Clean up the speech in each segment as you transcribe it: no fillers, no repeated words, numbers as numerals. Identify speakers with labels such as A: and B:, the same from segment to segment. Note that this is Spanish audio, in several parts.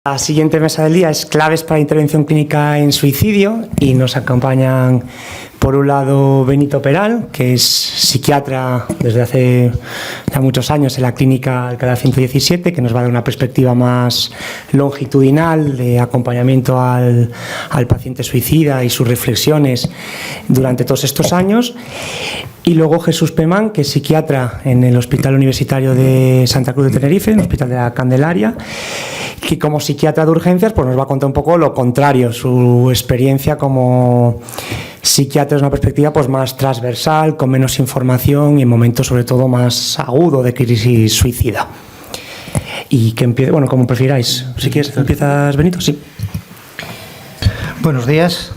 A: La siguiente mesa del día es claves para intervención clínica en suicidio y nos acompañan por un lado Benito Peral, que es psiquiatra desde hace ya muchos años en la clínica Alcalá 117, que nos va a dar una perspectiva más longitudinal de acompañamiento al paciente suicida y sus reflexiones durante todos estos años. Y luego Jesús Pemán, que es psiquiatra en el Hospital Universitario de Santa Cruz de Tenerife, en el Hospital de la Candelaria, que como psiquiatra de urgencias pues nos va a contar un poco lo contrario, su experiencia como psiquiatra desde una perspectiva pues más transversal, con menos información y en momentos sobre todo más agudo de crisis suicida. Y que empiece, bueno, como prefiráis. Si quieres, empiezas, Benito. Sí.
B: Buenos días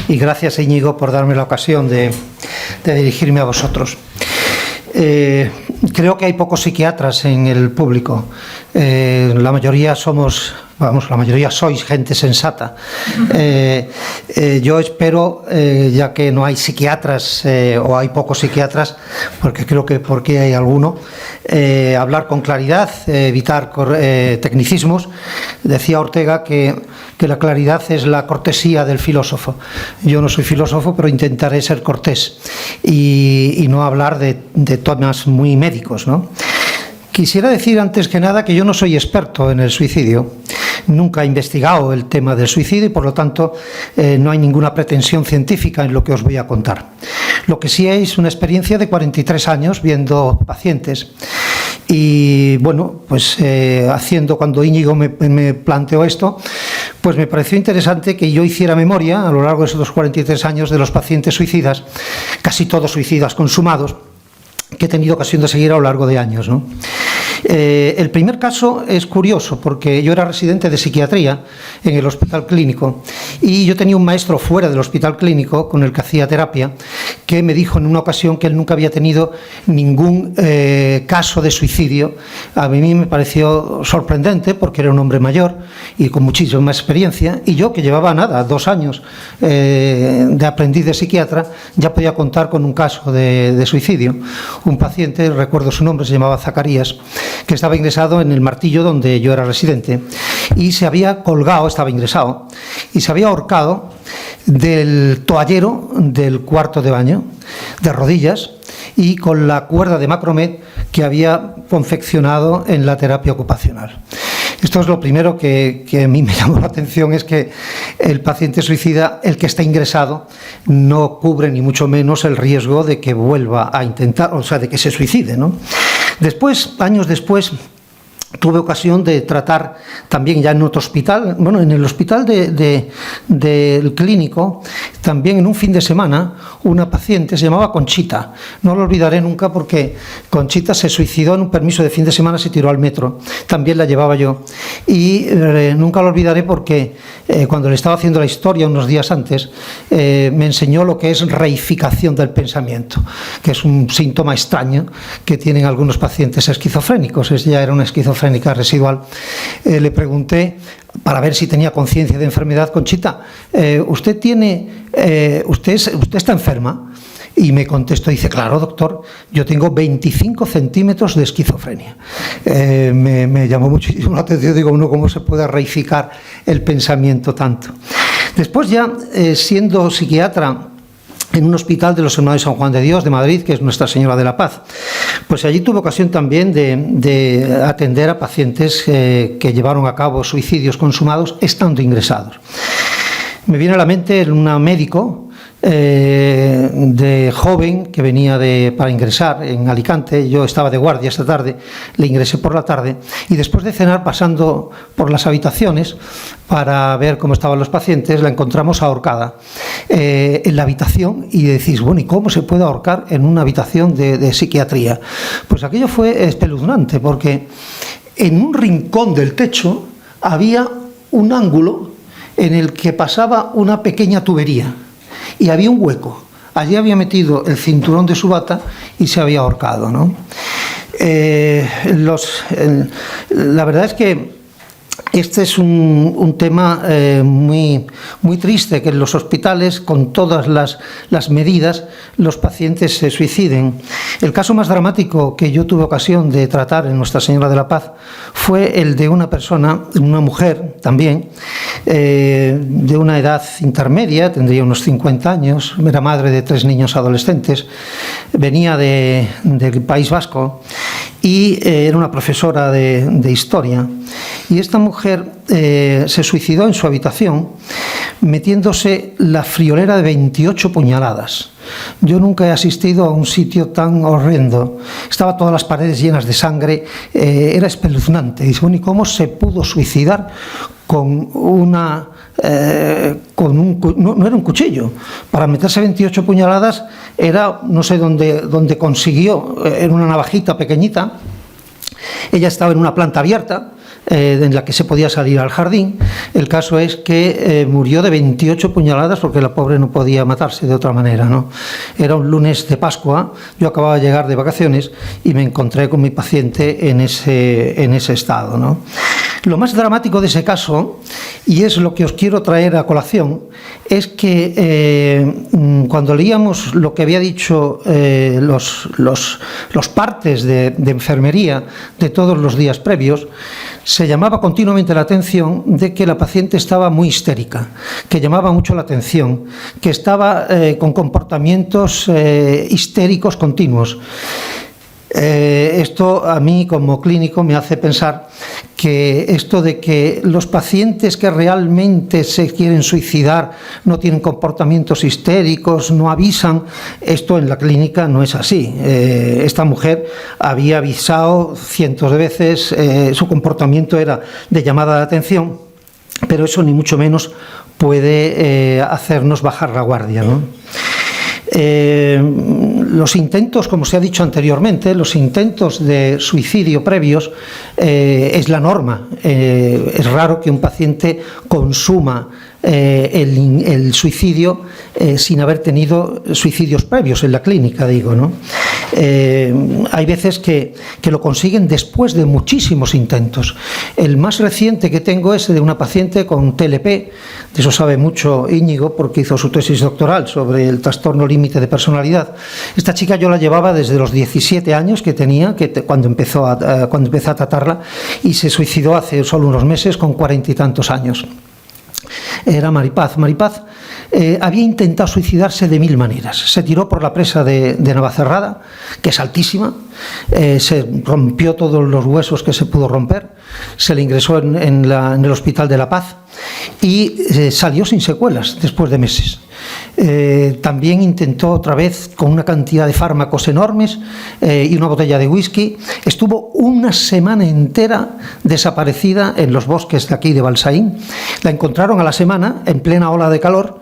B: y gracias, Íñigo, por darme la ocasión de dirigirme a vosotros. Creo que hay pocos psiquiatras en el público. La mayoría la mayoría sois gente sensata. Yo espero, ya que no hay psiquiatras o hay pocos psiquiatras, porque hay alguno, hablar con claridad, evitar tecnicismos. Decía Ortega que la claridad es la cortesía del filósofo. Yo no soy filósofo, pero intentaré ser cortés y no hablar de temas muy médicos, ¿no? Quisiera decir antes que nada que yo no soy experto en el suicidio. Nunca he investigado el tema del suicidio y por lo tanto no hay ninguna pretensión científica en lo que os voy a contar. Lo que sí es una experiencia de 43 años viendo pacientes y bueno, pues cuando Íñigo me planteó esto, pues me pareció interesante que yo hiciera memoria a lo largo de esos 43 años de los pacientes suicidas, casi todos suicidas consumados, que he tenido ocasión de seguir a lo largo de años, ¿no? El primer caso es curioso porque yo era residente de psiquiatría en el hospital clínico y yo tenía un maestro fuera del hospital clínico con el que hacía terapia que me dijo en una ocasión que él nunca había tenido ningún caso de suicidio. A mí me pareció sorprendente porque era un hombre mayor y con muchísima más experiencia y yo, que llevaba 2 años de aprendiz de psiquiatra, ya podía contar con un caso de suicidio. Un paciente, recuerdo su nombre, se llamaba Zacarías, que estaba ingresado en el Martillo donde yo era residente y estaba ingresado y se había ahorcado del toallero del cuarto de baño, de rodillas y con la cuerda de Macromed que había confeccionado en la terapia ocupacional. Esto es lo primero que a mí me llamó la atención, es que el paciente suicida, el que está ingresado, no cubre ni mucho menos el riesgo de que vuelva a intentar, o sea, de que se suicide, ¿no? Después, años después, tuve ocasión de tratar también ya en otro hospital, bueno, en el hospital del clínico, también en un fin de semana, una paciente se llamaba Conchita. No lo olvidaré nunca porque Conchita se suicidó en un permiso de fin de semana, se tiró al metro. También la llevaba yo. Y nunca lo olvidaré porque cuando le estaba haciendo la historia unos días antes, me enseñó lo que es reificación del pensamiento, que es un síntoma extraño que tienen algunos pacientes esquizofrénicos. Ella era una esquizofrénica residual. Le pregunté para ver si tenía conciencia de enfermedad. Conchita, ¿usted está enferma? Y me contestó, dice, claro, doctor, yo tengo 25 centímetros de esquizofrenia. Me llamó muchísimo la atención, digo, ¿cómo se puede reificar el pensamiento tanto? Después ya, siendo psiquiatra en un hospital de los Hermanos de San Juan de Dios de Madrid, que es Nuestra Señora de la Paz, pues allí tuve ocasión también de atender a pacientes que llevaron a cabo suicidios consumados estando ingresados. Me viene a la mente una médico de joven que venía para ingresar en Alicante. Yo estaba de guardia esta tarde, le ingresé por la tarde y después de cenar, pasando por las habitaciones para ver cómo estaban los pacientes, la encontramos ahorcada en la habitación y decís, bueno, ¿y cómo se puede ahorcar en una habitación de psiquiatría? Pues aquello fue espeluznante porque en un rincón del techo había un ángulo en el que pasaba una pequeña tubería y había un hueco. Allí había metido el cinturón de su bata y se había ahorcado, ¿no? La verdad es que este es un tema muy triste, que en los hospitales, con todas las medidas, los pacientes se suiciden. El caso más dramático que yo tuve ocasión de tratar en Nuestra Señora de la Paz fue el de una persona, una mujer también, de una edad intermedia, tendría unos 50 años, era madre de 3 niños adolescentes, venía del País Vasco y era una profesora de historia. Y esta mujer se suicidó en su habitación metiéndose la friolera de 28 puñaladas. Yo nunca he asistido a un sitio tan horrendo. Estaba todas las paredes llenas de sangre, era espeluznante. Y dice, bueno, ¿y cómo se pudo suicidar con una... no era un cuchillo? Para meterse 28 puñaladas era, no sé dónde consiguió, era una navajita pequeñita. Ella estaba en una planta abierta, en la que se podía salir al jardín. El caso es que murió de 28 puñaladas porque la pobre no podía matarse de otra manera, ¿no? Era un lunes de Pascua, yo acababa de llegar de vacaciones y me encontré con mi paciente en ese estado, ¿no? Lo más dramático de ese caso, y es lo que os quiero traer a colación, es que cuando leíamos lo que había dicho los partes de enfermería de todos los días previos, se llamaba continuamente la atención de que la paciente estaba muy histérica, que llamaba mucho la atención, que estaba con comportamientos histéricos continuos. Esto a mí como clínico me hace pensar que esto de que los pacientes que realmente se quieren suicidar no tienen comportamientos histéricos, no avisan, esto en la clínica no es así. Esta mujer había avisado cientos de veces, su comportamiento era de llamada de atención, pero eso ni mucho menos puede hacernos bajar la guardia, ¿no? Los intentos, como se ha dicho anteriormente, los intentos de suicidio previos es la norma. Es raro que un paciente consuma el suicidio sin haber tenido suicidios previos en la clínica, digo, ¿no? Hay veces que lo consiguen después de muchísimos intentos. El más reciente que tengo es de una paciente con TLP, de eso sabe mucho Íñigo porque hizo su tesis doctoral sobre el trastorno límite de personalidad. Esta chica yo la llevaba desde los 17 años que tenía, cuando empecé a tratarla, y se suicidó hace solo unos meses con 40 y tantos años. Era Maripaz. Maripaz había intentado suicidarse de 1000 maneras. Se tiró por la presa de Navacerrada, que es altísima, se rompió todos los huesos que se pudo romper, se le ingresó en el Hospital de La Paz y salió sin secuelas después de meses. También intentó otra vez con una cantidad de fármacos enormes y una botella de whisky. Estuvo una semana entera desaparecida en los bosques de aquí de Balsaín. La encontraron a la semana en plena ola de calor,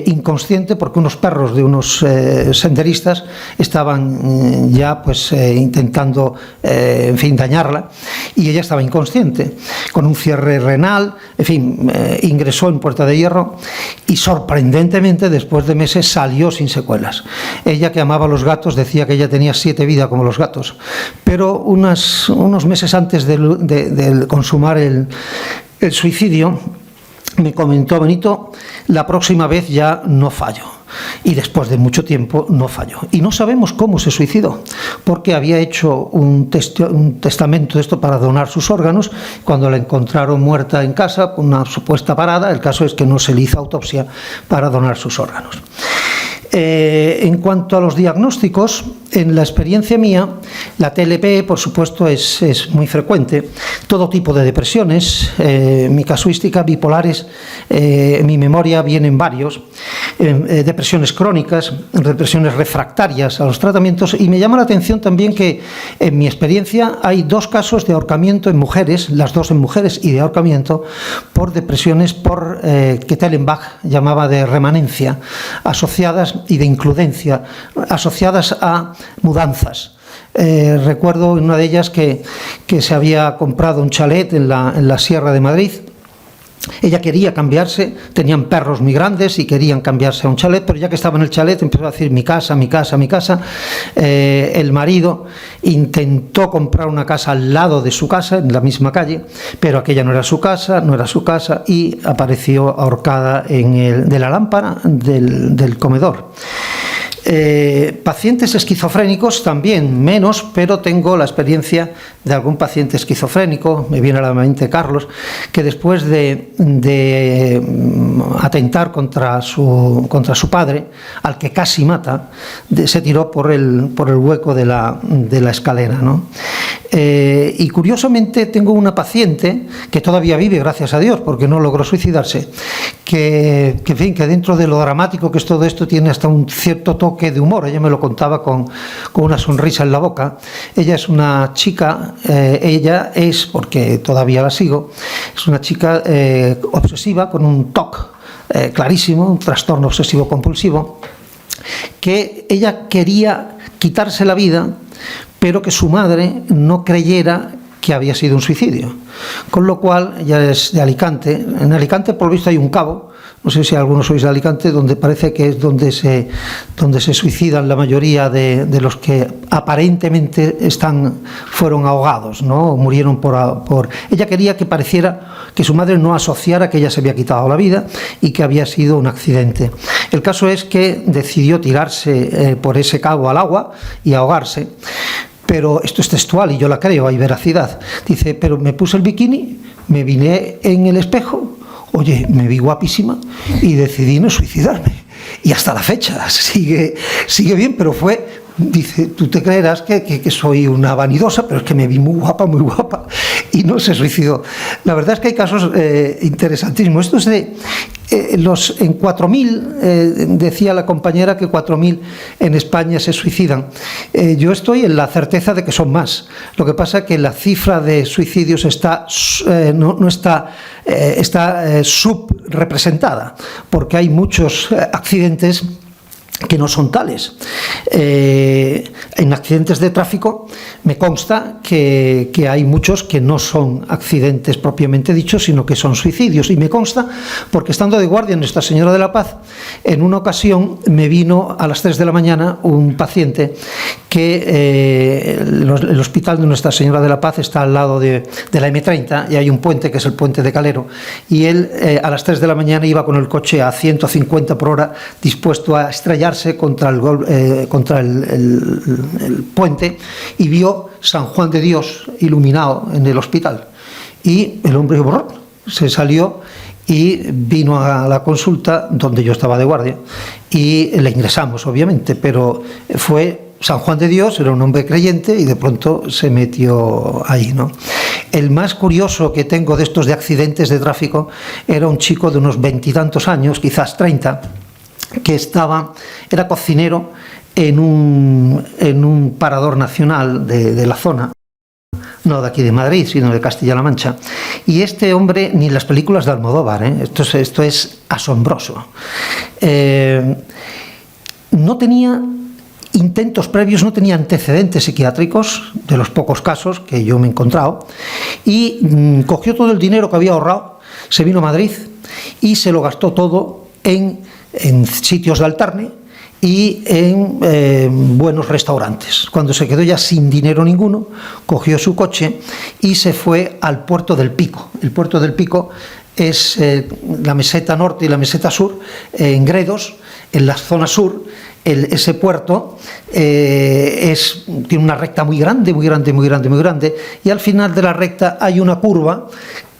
B: inconsciente porque unos perros de unos senderistas estaban ya pues intentando en fin dañarla, y ella estaba inconsciente con un cierre renal, en fin, ingresó en Puerta de Hierro y sorprendentemente después de meses salió sin secuelas. Ella, que amaba a los gatos, decía que ella tenía 7 vidas como los gatos, pero unos meses antes de consumar el suicidio me comentó: Benito, la próxima vez ya no fallo. Y después de mucho tiempo no falló. Y no sabemos cómo se suicidó, porque había hecho un testamento de esto para donar sus órganos. Cuando la encontraron muerta en casa, con una supuesta parada, el caso es que no se le hizo autopsia para donar sus órganos. En cuanto a los diagnósticos, en la experiencia mía, la TLP, por supuesto, es muy frecuente. Todo tipo de depresiones, mi casuística, bipolares, en mi memoria vienen varios, depresiones crónicas, depresiones refractarias a los tratamientos, y me llama la atención también que en mi experiencia hay 2 casos de ahorcamiento en mujeres, las 2 en mujeres, y de ahorcamiento por depresiones que Tellenbach llamaba de remanencia, asociadas, y de includencia, asociadas a mudanzas. Recuerdo en una de ellas que se había comprado un chalet en la Sierra de Madrid. Ella quería cambiarse, tenían perros muy grandes y querían cambiarse a un chalet, pero ya que estaba en el chalet empezó a decir mi casa, mi casa, mi casa. El marido intentó comprar una casa al lado de su casa, en la misma calle, pero aquella no era su casa, y apareció ahorcada de la lámpara del comedor. Pacientes esquizofrénicos también menos, pero tengo la experiencia de algún paciente esquizofrénico, me viene a la mente Carlos, que después de atentar contra su padre, al que casi mata, se tiró por el hueco de la escalera, ¿no? Y curiosamente tengo una paciente que todavía vive, gracias a Dios, porque no logró suicidarse, que dentro de lo dramático que es todo esto tiene hasta un cierto toque de humor. Ella me lo contaba con una sonrisa en la boca. Ella es una chica, porque todavía la sigo, es una chica obsesiva con un TOC clarísimo, un trastorno obsesivo compulsivo, que ella quería quitarse la vida, pero que su madre no creyera que había sido un suicidio. Con lo cual, ella es de Alicante. En Alicante, por lo visto, hay un cabo, no sé si algunos sois de Alicante, donde parece que es donde se suicidan la mayoría de los que aparentemente fueron ahogados, ¿no? Murieron por... Ella quería que pareciera que su madre no asociara que ella se había quitado la vida y que había sido un accidente. El caso es que decidió tirarse por ese cabo al agua y ahogarse. Pero esto es textual y yo la creo, hay veracidad. Dice, pero me puse el bikini, me vine en el espejo, oye, me vi guapísima y decidí no suicidarme. Y hasta la fecha sigue bien, pero fue... Dice, tú te creerás que soy una vanidosa, pero es que me vi muy guapa, y no se suicidó. La verdad es que hay casos interesantísimos. Esto es en 4.000, decía la compañera que 4.000 en España se suicidan. Yo estoy en la certeza de que son más. Lo que pasa es que la cifra de suicidios está subrepresentada, porque hay muchos accidentes que no son tales. En accidentes de tráfico me consta que hay muchos que no son accidentes propiamente dichos, sino que son suicidios, y me consta porque estando de guardia en Nuestra Señora de la Paz, en una ocasión me vino a las 3 de la mañana un paciente que el hospital de Nuestra Señora de la Paz está al lado de la M30 y hay un puente que es el puente de Calero, y él a las 3 de la mañana iba con el coche a 150 por hora dispuesto a estrellarse contra el puente, y vio San Juan de Dios iluminado en el hospital, y el hombre se salió y vino a la consulta donde yo estaba de guardia y le ingresamos, obviamente, pero fue San Juan de Dios, era un hombre creyente y de pronto se metió ahí, ¿no? El más curioso que tengo de estos de accidentes de tráfico era un chico de unos 20 y tantos años, quizás 30, que era cocinero en un parador nacional de la zona, no de aquí de Madrid, sino de Castilla-La Mancha. Y este hombre, ni en las películas de Almodóvar, esto es asombroso. No tenía intentos previos, no tenía antecedentes psiquiátricos, de los pocos casos que yo me he encontrado, y cogió todo el dinero que había ahorrado, se vino a Madrid y se lo gastó todo en sitios de altarne y en buenos restaurantes. Cuando se quedó ya sin dinero ninguno, cogió su coche y se fue al Puerto del Pico. El Puerto del Pico es la meseta norte y la meseta sur, en Gredos, en la zona sur. Ese puerto tiene una recta muy grande, y al final de la recta hay una curva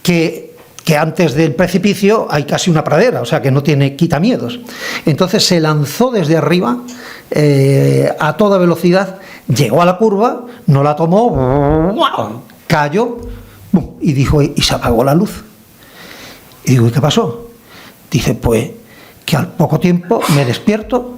B: que antes del precipicio hay casi una pradera, o sea que no tiene quitamiedos. Entonces se lanzó desde arriba a toda velocidad, llegó a la curva, no la tomó, cayó y dijo, y se apagó la luz. Y digo, ¿y qué pasó? Dice, pues que al poco tiempo me despierto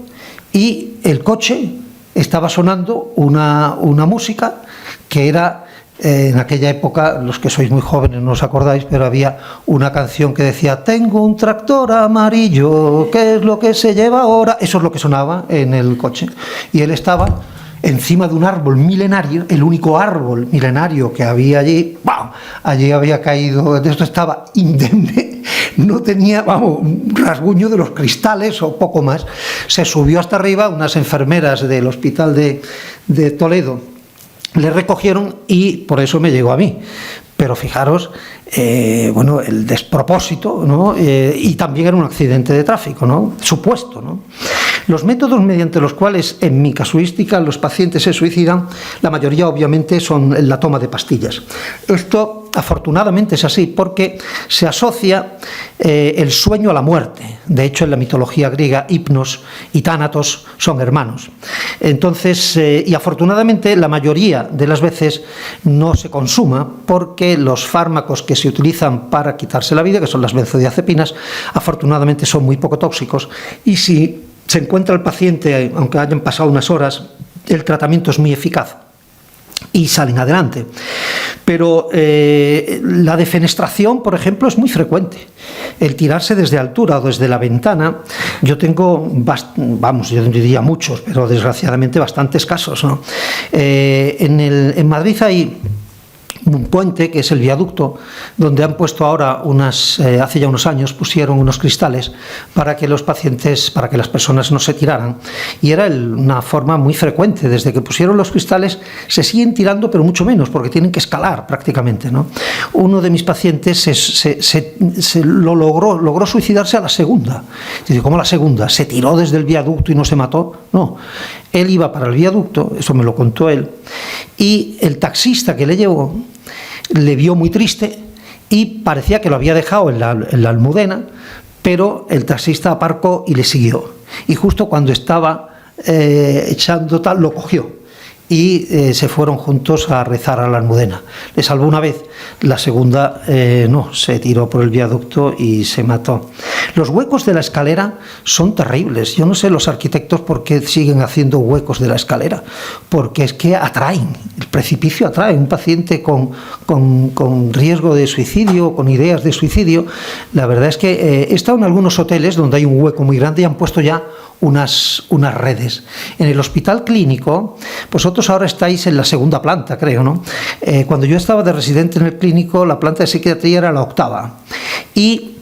B: y el coche estaba sonando una música que era... En aquella época, los que sois muy jóvenes no os acordáis, pero había una canción que decía, tengo un tractor amarillo, ¿qué es lo que se lleva ahora? Eso es lo que sonaba en el coche. Y él estaba encima de un árbol milenario, el único árbol milenario que había allí. ¡Bam! Allí había caído, de esto estaba indemne, no tenía, un rasguño de los cristales o poco más. Se subió hasta arriba, unas enfermeras del hospital de Toledo le recogieron y por eso me llegó a mí. Pero fijaros, el despropósito, ¿no? Y también era un accidente de tráfico, ¿no? Supuesto, ¿no? Los métodos mediante los cuales, en mi casuística, los pacientes se suicidan, la mayoría obviamente son la toma de pastillas. Esto afortunadamente es así porque se asocia el sueño a la muerte. De hecho, en la mitología griega, Hipnos y Tánatos son hermanos. Entonces, y afortunadamente la mayoría de las veces no se consuma porque los fármacos que se utilizan para quitarse la vida, que son las benzodiazepinas, afortunadamente son muy poco tóxicos, y si se encuentra el paciente, aunque hayan pasado unas horas, el tratamiento es muy eficaz y salen adelante. Pero la defenestración, por ejemplo, es muy frecuente. El tirarse desde altura o desde la ventana, yo tengo, yo diría muchos, pero desgraciadamente bastantes casos, ¿no? En Madrid hay un puente, que es el viaducto, donde han puesto ahora hace ya unos años, pusieron unos cristales para que los pacientes, para que las personas no se tiraran. Y era una forma muy frecuente. Desde que pusieron los cristales se siguen tirando, pero mucho menos, porque tienen que escalar prácticamente, ¿no? Uno de mis pacientes logró suicidarse a la segunda. Dice, ¿cómo la segunda? ¿Se tiró desde el viaducto y no se mató? No. Él iba para el viaducto, eso me lo contó él, y el taxista que le llevó le vio muy triste y parecía que lo había dejado en la Almudena, pero el taxista aparcó y le siguió. Y justo cuando estaba echando tal, lo cogió. Y se fueron juntos a rezar a la Almudena. Le salvó una vez, la segunda no, se tiró por el viaducto y se mató. Los huecos de la escalera son terribles. Yo no sé los arquitectos por qué siguen haciendo huecos de la escalera, porque es que atraen, el precipicio atrae. Un paciente con riesgo de suicidio, con ideas de suicidio, la verdad es que he estado en algunos hoteles donde hay un hueco muy grande y han puesto ya unas redes. En el hospital clínico, vosotros ahora estáis en la segunda planta, creo, ¿no? Cuando yo estaba de residente en el clínico, la planta de psiquiatría era la 8ª. Y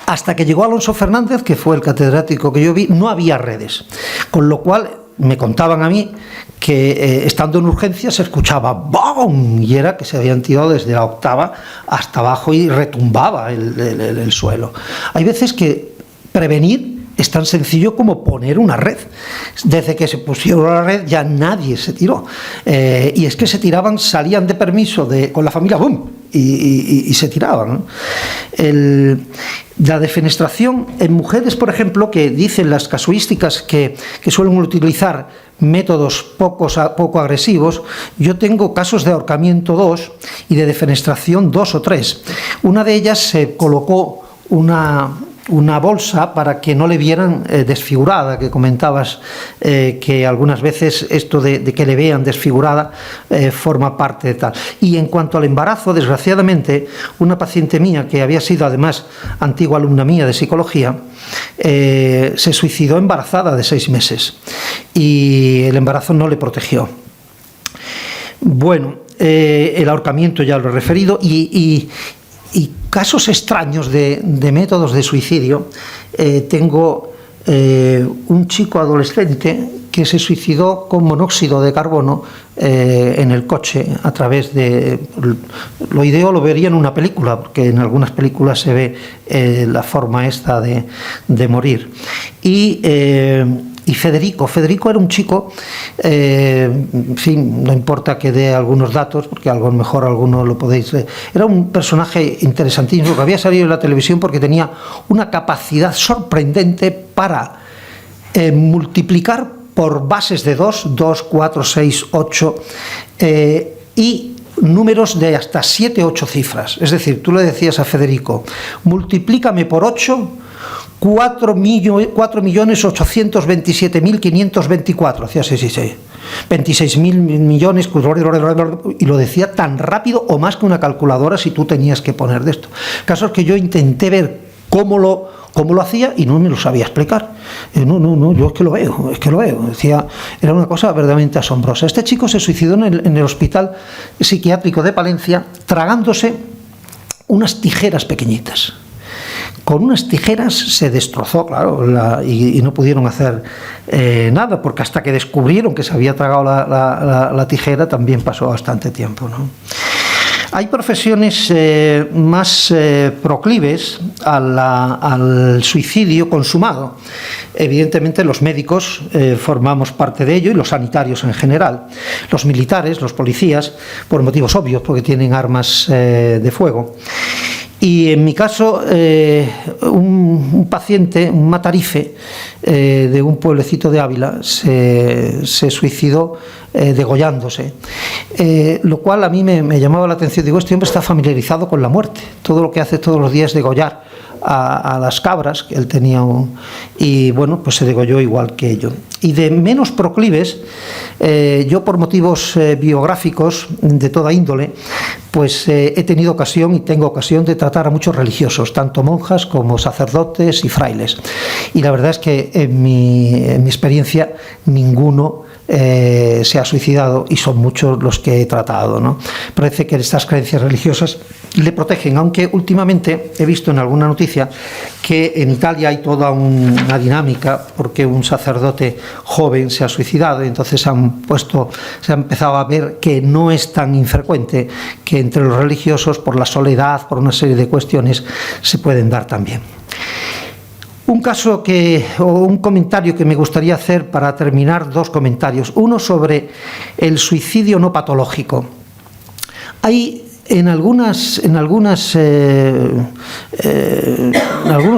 B: hasta que llegó Alonso Fernández, que fue el catedrático que yo vi, no había redes. Con lo cual, me contaban a mí que estando en urgencias se escuchaba ¡bom! Y era que se habían tirado desde la 8ª hasta abajo y retumbaba el suelo. Hay veces que prevenir es tan sencillo como poner una red. Desde que se pusieron la red ya nadie se tiró. Y es que se tiraban, salían de permiso con la familia, ¡bum! Y se tiraban, ¿no? La defenestración en mujeres, por ejemplo, que dicen las casuísticas que suelen utilizar métodos poco agresivos, yo tengo casos de ahorcamiento 2 y de defenestración 2 o 3. Una de ellas se colocó una bolsa para que no le vieran desfigurada, que comentabas que algunas veces esto de que le vean desfigurada forma parte de tal. Y en cuanto al embarazo, desgraciadamente, una paciente mía, que había sido además antigua alumna mía de psicología, se suicidó embarazada de 6 meses y el embarazo no le protegió. Bueno, el ahorcamiento ya lo he referido y casos extraños de métodos de suicidio. Tengo un chico adolescente que se suicidó con monóxido de carbono en el coche a través de... Lo ideal lo vería en una película, porque en algunas películas se ve la forma esta de morir. Y Federico era un chico, en fin, no importa que dé algunos datos, porque a lo mejor alguno lo podéis leer. Era un personaje interesantísimo que había salido en la televisión porque tenía una capacidad sorprendente para multiplicar por bases de 2, 4, 6, 8 y números de hasta 7, 8 cifras. Es decir, tú le decías a Federico, multiplícame por 8, 4.827.524, hacía 26.000 millones, y lo decía tan rápido o más que una calculadora si tú tenías que poner de esto. El caso es que yo intenté ver cómo lo hacía y no me lo sabía explicar. No, yo es que lo veo. Decía, era una cosa verdaderamente asombrosa. Este chico se suicidó en el hospital psiquiátrico de Palencia tragándose unas tijeras pequeñitas. Con unas tijeras se destrozó, claro, y no pudieron hacer nada, porque hasta que descubrieron que se había tragado la tijera también pasó bastante tiempo, ¿no? Hay profesiones más proclives al suicidio consumado. Evidentemente los médicos formamos parte de ello, y los sanitarios en general. Los militares, los policías, por motivos obvios, porque tienen armas de fuego. Y en mi caso, un paciente, un matarife de un pueblecito de Ávila, se suicidó degollándose, lo cual a mí me llamaba la atención. Digo, este hombre está familiarizado con la muerte, todo lo que hace todos los días es degollar a las cabras, que él tenía y bueno, pues se degolló igual que ello. Y de menos proclives, yo por motivos biográficos de toda índole, pues he tenido ocasión y tengo ocasión de tratar a muchos religiosos, tanto monjas como sacerdotes y frailes, y la verdad es que en mi experiencia ninguno se ha suicidado, y son muchos los que he tratado, ¿no? Parece que estas creencias religiosas le protegen, aunque últimamente he visto en alguna noticia que en Italia hay toda una dinámica porque un sacerdote joven se ha suicidado, y entonces se ha empezado a ver que no es tan infrecuente que entre los religiosos, por la soledad, por una serie de cuestiones, se pueden dar también. Un comentario que me gustaría hacer para terminar, dos comentarios. Uno sobre el suicidio no patológico. Hay en algunos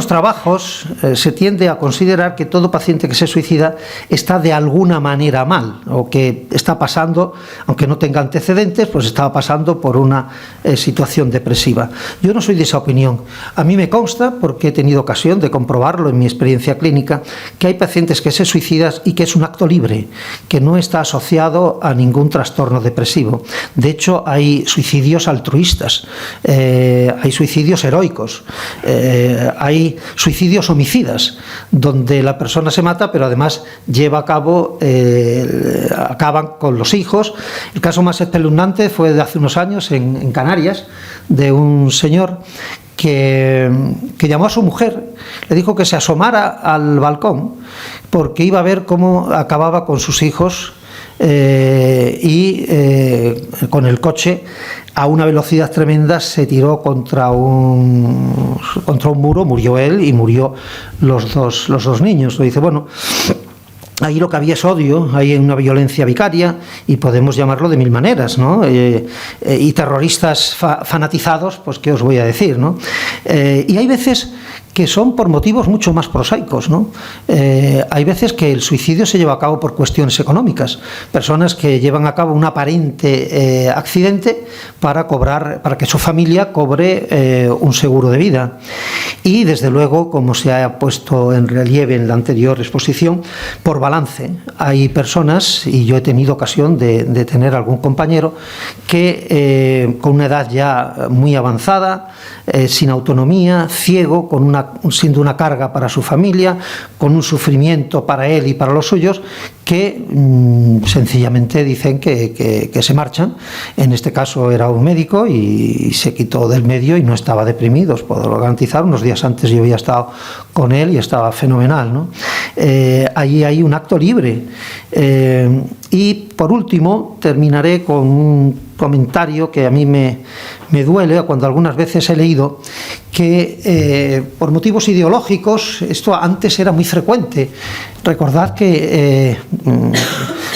B: trabajos se tiende a considerar que todo paciente que se suicida está de alguna manera mal, o que está pasando, aunque no tenga antecedentes, pues estaba pasando por una situación depresiva. Yo no soy de esa opinión. A mí me consta, porque he tenido ocasión de comprobarlo en mi experiencia clínica, que hay pacientes que se suicidan y que es un acto libre, que no está asociado a ningún trastorno depresivo. De hecho, hay suicidios altruistas, hay suicidios heroicos, hay suicidios homicidas, donde la persona se mata, pero además lleva a cabo, acaban con los hijos. El caso más espeluznante fue de hace unos años en Canarias, de un señor que llamó a su mujer, le dijo que se asomara al balcón porque iba a ver cómo acababa con sus hijos, y con el coche a una velocidad tremenda se tiró contra un muro, murió él y murió los dos niños. Le dice, bueno, ahí lo que había es odio, hay una violencia vicaria, y podemos llamarlo de mil maneras, ¿no? Y terroristas fanatizados, pues qué os voy a decir, ¿no? Y hay veces que son por motivos mucho más prosaicos, ¿no? Hay veces que el suicidio se lleva a cabo por cuestiones económicas, personas que llevan a cabo un aparente accidente para que su familia cobre un seguro de vida. Y desde luego, como se ha puesto en relieve en la anterior exposición, por balance. Hay personas, y yo he tenido ocasión de tener algún compañero que con una edad ya muy avanzada, sin autonomía, ciego, siendo una carga para su familia, con un sufrimiento para él y para los suyos, que sencillamente dicen que se marchan. En este caso era un médico y se quitó del medio y no estaba deprimido, os puedo garantizar. Unos días antes yo había estado con él y estaba fenomenal, ¿no? Ahí hay un acto libre. Y por último terminaré con un comentario que a mí me duele cuando algunas veces he leído que por motivos ideológicos, esto antes era muy frecuente. Recordad que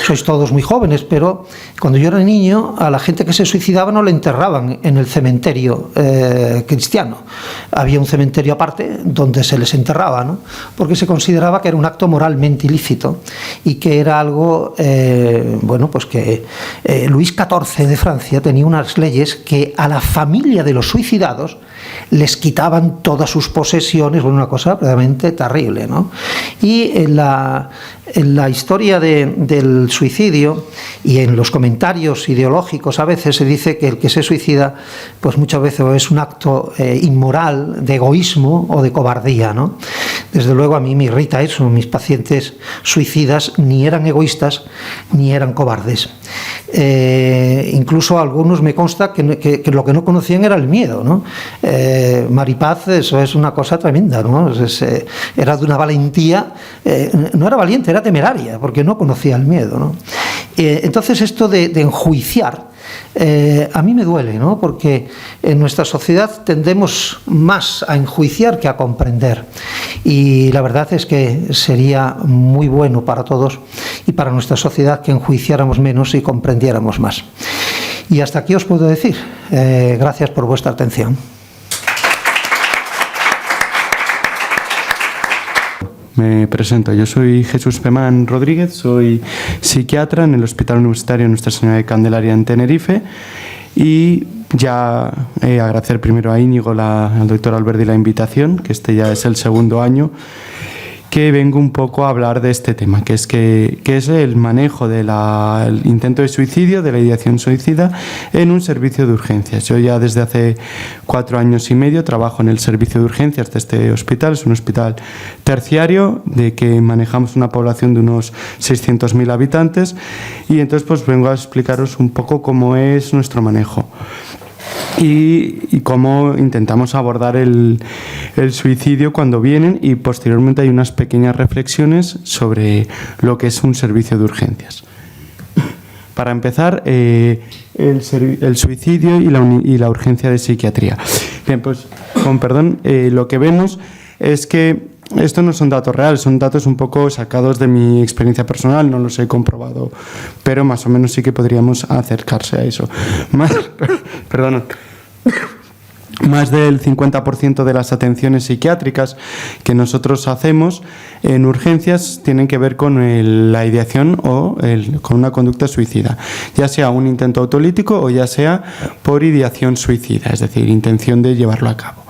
B: sois todos muy jóvenes, pero cuando yo era niño, a la gente que se suicidaba no la enterraban en el cementerio cristiano. Había un cementerio aparte donde se les enterraba, ¿no? Porque se consideraba que era un acto moralmente ilícito y que era algo, pues que Luis XIV de Francia tenía unas leyes que a la familia de los suicidados les quitaban todas sus posesiones, una cosa realmente terrible, ¿no? Y en la historia del suicidio y en los comentarios ideológicos a veces se dice que el que se suicida pues muchas veces es un acto inmoral, de egoísmo o de cobardía, ¿no? Desde luego a mí me irrita eso. Mis pacientes suicidas ni eran egoístas ni eran cobardes. Incluso algunos me consta que lo que no conocían era el miedo, ¿no? Maripaz, eso es una cosa tremenda, ¿no? Era de una valentía, no era valiente, era temeraria, porque no conocía el miedo, ¿no? Entonces, esto de enjuiciar, a mí me duele, ¿no? Porque en nuestra sociedad tendemos más a enjuiciar que a comprender. Y la verdad es que sería muy bueno para todos y para nuestra sociedad que enjuiciáramos menos y comprendiéramos más. Y hasta aquí os puedo decir. Gracias por vuestra atención.
C: Me presento, yo soy Jesús Pemán Rodríguez, soy psiquiatra en el Hospital Universitario Nuestra Señora de Candelaria en Tenerife y ya agradecer primero a Íñigo, al doctor Alberdi, la invitación, que este ya es el segundo año que vengo un poco a hablar de este tema, que es el manejo del intento de suicidio, de la ideación suicida en un servicio de urgencias. Yo ya desde hace 4 años y medio trabajo en el servicio de urgencias de este hospital. Es un hospital terciario de que manejamos una población de unos 600.000 habitantes y entonces pues vengo a explicaros un poco cómo es nuestro manejo. Y cómo intentamos abordar el suicidio cuando vienen, y posteriormente hay unas pequeñas reflexiones sobre lo que es un servicio de urgencias. Para empezar, el suicidio y la urgencia de psiquiatría. Bien, pues con perdón, lo que vemos es que esto no son datos reales, son datos un poco sacados de mi experiencia personal, no los he comprobado, pero más o menos sí que podríamos acercarse a eso. Más del 50% de las atenciones psiquiátricas que nosotros hacemos en urgencias tienen que ver con la ideación o con una conducta suicida, ya sea un intento autolítico o ya sea por ideación suicida, es decir, intención de llevarlo a cabo.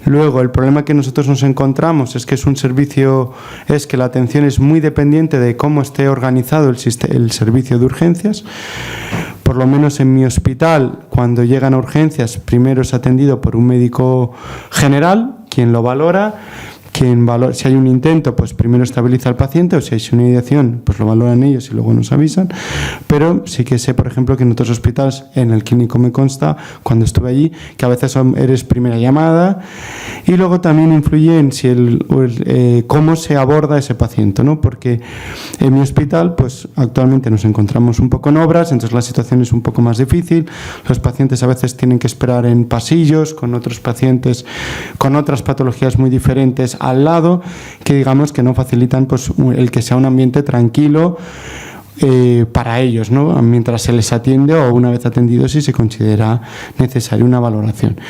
C: Luego, el problema que nosotros nos encontramos es que que la atención es muy dependiente de cómo esté organizado el servicio de urgencias. Por lo menos en mi hospital, cuando llegan a urgencias, primero es atendido por un médico general, quien lo valora. Si hay un intento, pues primero estabiliza al paciente, o si hay una ideación, pues lo valoran ellos y luego nos avisan. Pero sí que sé, por ejemplo, que en otros hospitales, en el clínico me consta, cuando estuve allí, que a veces eres primera llamada, y luego también influye en cómo se aborda ese paciente, ¿no? Porque en mi hospital, pues actualmente nos encontramos un poco en obras, entonces la situación es un poco más difícil. Los pacientes a veces tienen que esperar en pasillos con otros pacientes con otras patologías muy diferentes al lado, que digamos que no facilitan pues el que sea un ambiente tranquilo para ellos, ¿no? Mientras se les atiende, o una vez atendidos si se considera necesaria una valoración.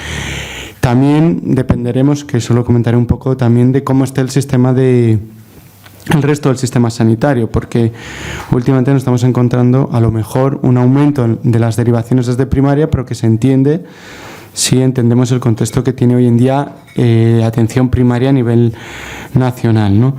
C: También dependeremos, que eso lo comentaré un poco, también de cómo esté el resto del sistema sanitario, porque últimamente nos estamos encontrando a lo mejor un aumento de las derivaciones desde primaria, pero que se entiende si entendemos el contexto que tiene hoy en día atención primaria a nivel nacional, ¿no?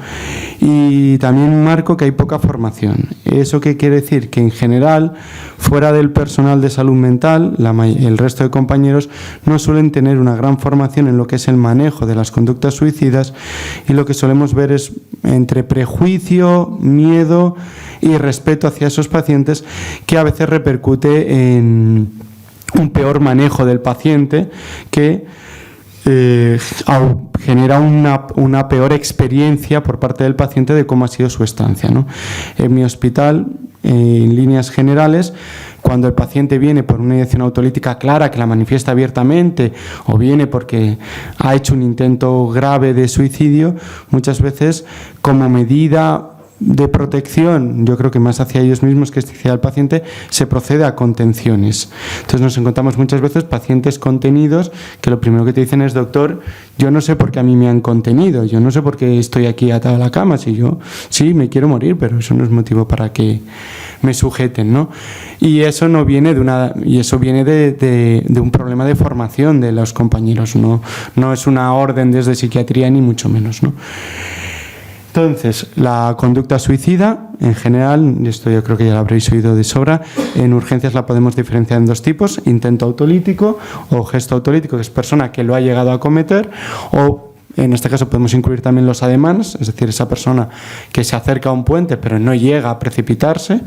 C: Y también marco que hay poca formación. ¿Eso qué quiere decir? Que en general, fuera del personal de salud mental, el resto de compañeros no suelen tener una gran formación en lo que es el manejo de las conductas suicidas, y lo que solemos ver es entre prejuicio, miedo y respeto hacia esos pacientes, que a veces repercute en un peor manejo del paciente, que genera una peor experiencia por parte del paciente de cómo ha sido su estancia, ¿no? En mi hospital, en líneas generales, cuando el paciente viene por una ideación autolítica clara que la manifiesta abiertamente, o viene porque ha hecho un intento grave de suicidio, muchas veces, como medida de protección, yo creo que más hacia ellos mismos que hacia el paciente, se procede a contenciones. Entonces nos encontramos muchas veces pacientes contenidos que lo primero que te dicen es: doctor, yo no sé por qué a mí me han contenido, yo no sé por qué estoy aquí atado a la cama, si yo sí me quiero morir, pero eso no es motivo para que me sujeten, ¿no? Y eso no viene viene de un problema de formación de los compañeros, no es una orden desde psiquiatría ni mucho menos, ¿no? Entonces, la conducta suicida, en general, y esto yo creo que ya lo habréis oído de sobra, en urgencias la podemos diferenciar en 2 tipos: intento autolítico o gesto autolítico, que es persona que lo ha llegado a cometer, o en este caso podemos incluir también los ademanes, es decir, esa persona que se acerca a un puente pero no llega a precipitarse,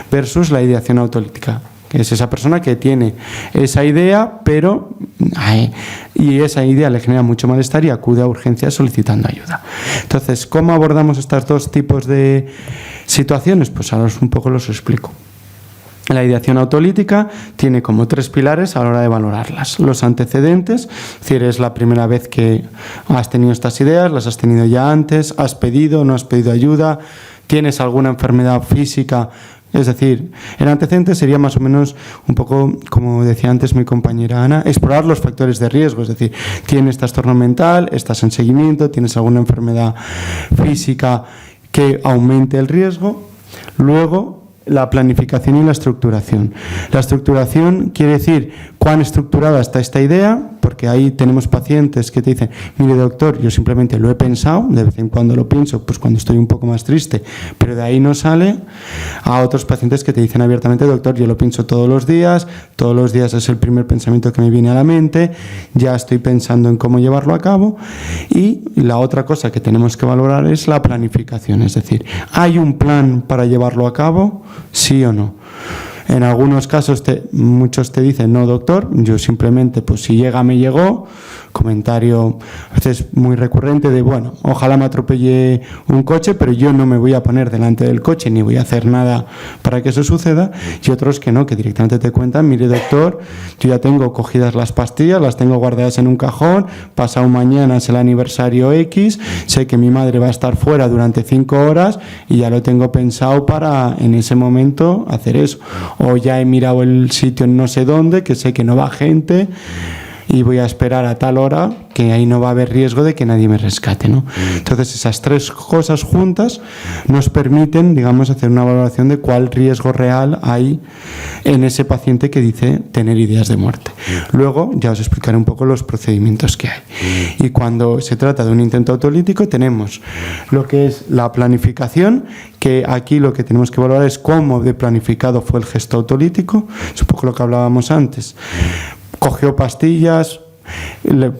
C: versus la ideación autolítica, que es esa persona que tiene esa idea, y esa idea le genera mucho malestar y acude a urgencias solicitando ayuda. Entonces, ¿cómo abordamos estos 2 tipos de situaciones? Pues ahora un poco los explico. La ideación autolítica tiene como 3 pilares a la hora de valorarlas. Los antecedentes, es decir, es la primera vez que has tenido estas ideas, las has tenido ya antes, has pedido, no has pedido ayuda, tienes alguna enfermedad física. Es decir, el antecedente sería más o menos un poco, como decía antes mi compañera Ana, explorar los factores de riesgo. Es decir, tienes trastorno mental, estás en seguimiento, tienes alguna enfermedad física que aumente el riesgo. Luego, la planificación y la estructuración. La estructuración quiere decir cuán estructurada está esta idea, porque ahí tenemos pacientes que te dicen, mire doctor, yo simplemente lo he pensado, de vez en cuando lo pienso, pues cuando estoy un poco más triste, pero de ahí no sale. A otros pacientes que te dicen abiertamente, doctor, yo lo pienso todos los días es el primer pensamiento que me viene a la mente, ya estoy pensando en cómo llevarlo a cabo. Y la otra cosa que tenemos que valorar es la planificación, es decir, ¿hay un plan para llevarlo a cabo? ¿Sí o no? En algunos casos muchos te dicen, no doctor, yo simplemente, pues si llega, me llegó. Comentario a veces muy recurrente de, bueno, ojalá me atropelle un coche, pero yo no me voy a poner delante del coche ni voy a hacer nada para que eso suceda. Y otros que no, que directamente te cuentan, mire doctor, yo ya tengo cogidas las pastillas, las tengo guardadas en un cajón, pasado mañana es el aniversario X, sé que mi madre va a estar fuera durante 5 horas y ya lo tengo pensado para en ese momento hacer eso. O ya he mirado el sitio en no sé dónde, que sé que no va gente, y voy a esperar a tal hora que ahí no va a haber riesgo de que nadie me rescate, ¿no? Entonces, esas 3 cosas juntas nos permiten, digamos, hacer una valoración de cuál riesgo real hay en ese paciente que dice tener ideas de muerte. Luego, ya os explicaré un poco los procedimientos que hay. Y cuando se trata de un intento autolítico, tenemos lo que es la planificación, que aquí lo que tenemos que valorar es cómo de planificado fue el gesto autolítico. Es un poco lo que hablábamos antes. Cogió pastillas,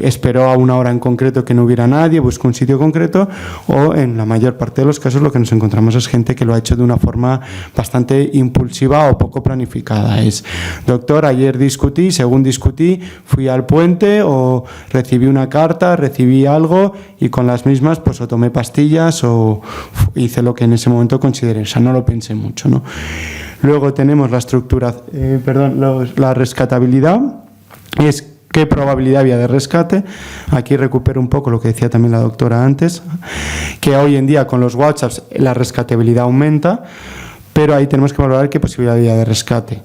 C: esperó a una hora en concreto que no hubiera nadie, buscó un sitio concreto, o en la mayor parte de los casos lo que nos encontramos es gente que lo ha hecho de una forma bastante impulsiva o poco planificada. Es, doctor, ayer discutí, según discutí, fui al puente o recibí una carta, recibí algo y con las mismas pues o tomé pastillas o hice lo que en ese momento consideré, o sea, no lo pensé mucho, ¿no? Luego tenemos la rescatabilidad. Es qué probabilidad había de rescate. Aquí recupero un poco lo que decía también la doctora antes, que hoy en día con los WhatsApps la rescatabilidad aumenta, pero ahí tenemos que valorar qué posibilidad había de rescate.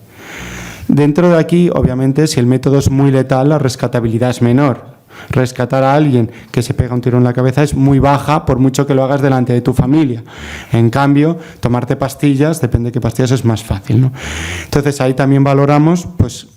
C: Dentro de aquí, obviamente, si el método es muy letal, la rescatabilidad es menor. Rescatar a alguien que se pega un tiro en la cabeza es muy baja, por mucho que lo hagas delante de tu familia. En cambio, tomarte pastillas, depende de qué pastillas, es más fácil, ¿no? Entonces ahí también valoramos pues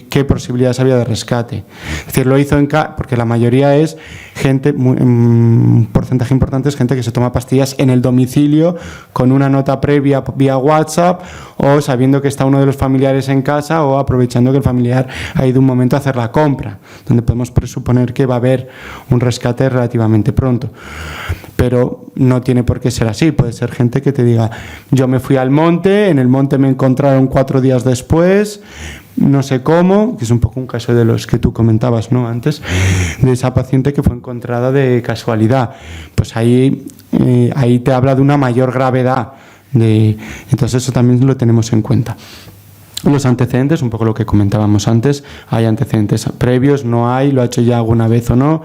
C: qué posibilidades había de rescate. Es decir, lo hizo porque la mayoría es gente, un porcentaje importante es gente que se toma pastillas en el domicilio con una nota previa vía WhatsApp o sabiendo que está uno de los familiares en casa o aprovechando que el familiar ha ido un momento a hacer la compra, donde podemos presuponer que va a haber un rescate relativamente pronto. Pero no tiene por qué ser así. Puede ser gente que te diga, yo me fui al monte, en el monte me encontraron 4 días después, no sé cómo, que es un poco un caso de los que tú comentabas, ¿no? Antes, de esa paciente que fue encontrada de casualidad. Pues ahí te habla de una mayor gravedad. Entonces eso también lo tenemos en cuenta. Los antecedentes, un poco lo que comentábamos antes, hay antecedentes previos, no hay, lo ha hecho ya alguna vez o no,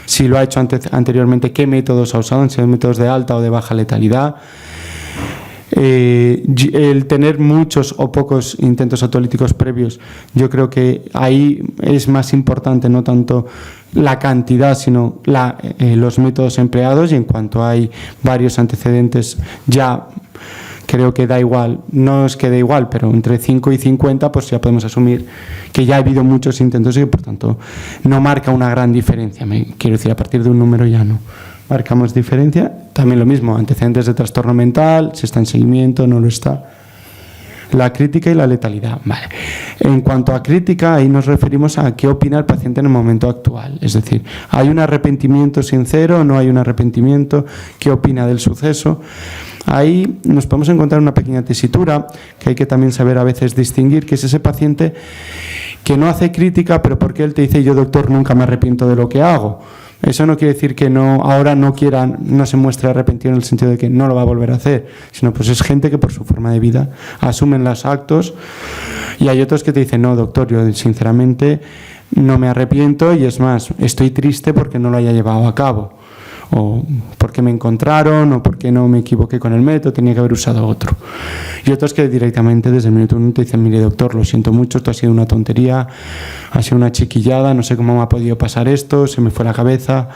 C: si lo ha hecho anteriormente, qué métodos ha usado, si son métodos de alta o de baja letalidad. El tener muchos o pocos intentos autolíticos previos, yo creo que ahí es más importante no tanto la cantidad, sino los métodos empleados, y en cuanto hay varios antecedentes ya creo que da igual, no es que da igual, pero entre 5 y 50 pues ya podemos asumir que ya ha habido muchos intentos y que por tanto no marca una gran diferencia. Quiero decir, a partir de un número ya no marcamos diferencia. También lo mismo, antecedentes de trastorno mental, si está en seguimiento, no lo está. La crítica y la letalidad. Vale. En cuanto a crítica, ahí nos referimos a qué opina el paciente en el momento actual. Es decir, ¿hay un arrepentimiento sincero o no hay un arrepentimiento? ¿Qué opina del suceso? Ahí nos podemos encontrar una pequeña tesitura que hay que también saber a veces distinguir, que es ese paciente que no hace crítica, pero porque él te dice, yo doctor nunca me arrepiento de lo que hago. Eso no quiere decir que ahora no se muestre arrepentido en el sentido de que no lo va a volver a hacer, sino pues es gente que por su forma de vida asumen los actos, y hay otros que te dicen, no, doctor, yo sinceramente no me arrepiento, y es más, estoy triste porque no lo haya llevado a cabo, o porque me encontraron, o porque no me equivoqué con el método, tenía que haber usado otro. Y otros que directamente desde el minuto 1 te dicen, mire doctor, lo siento mucho, esto ha sido una tontería, ha sido una chiquillada, no sé cómo me ha podido pasar esto, se me fue la cabeza.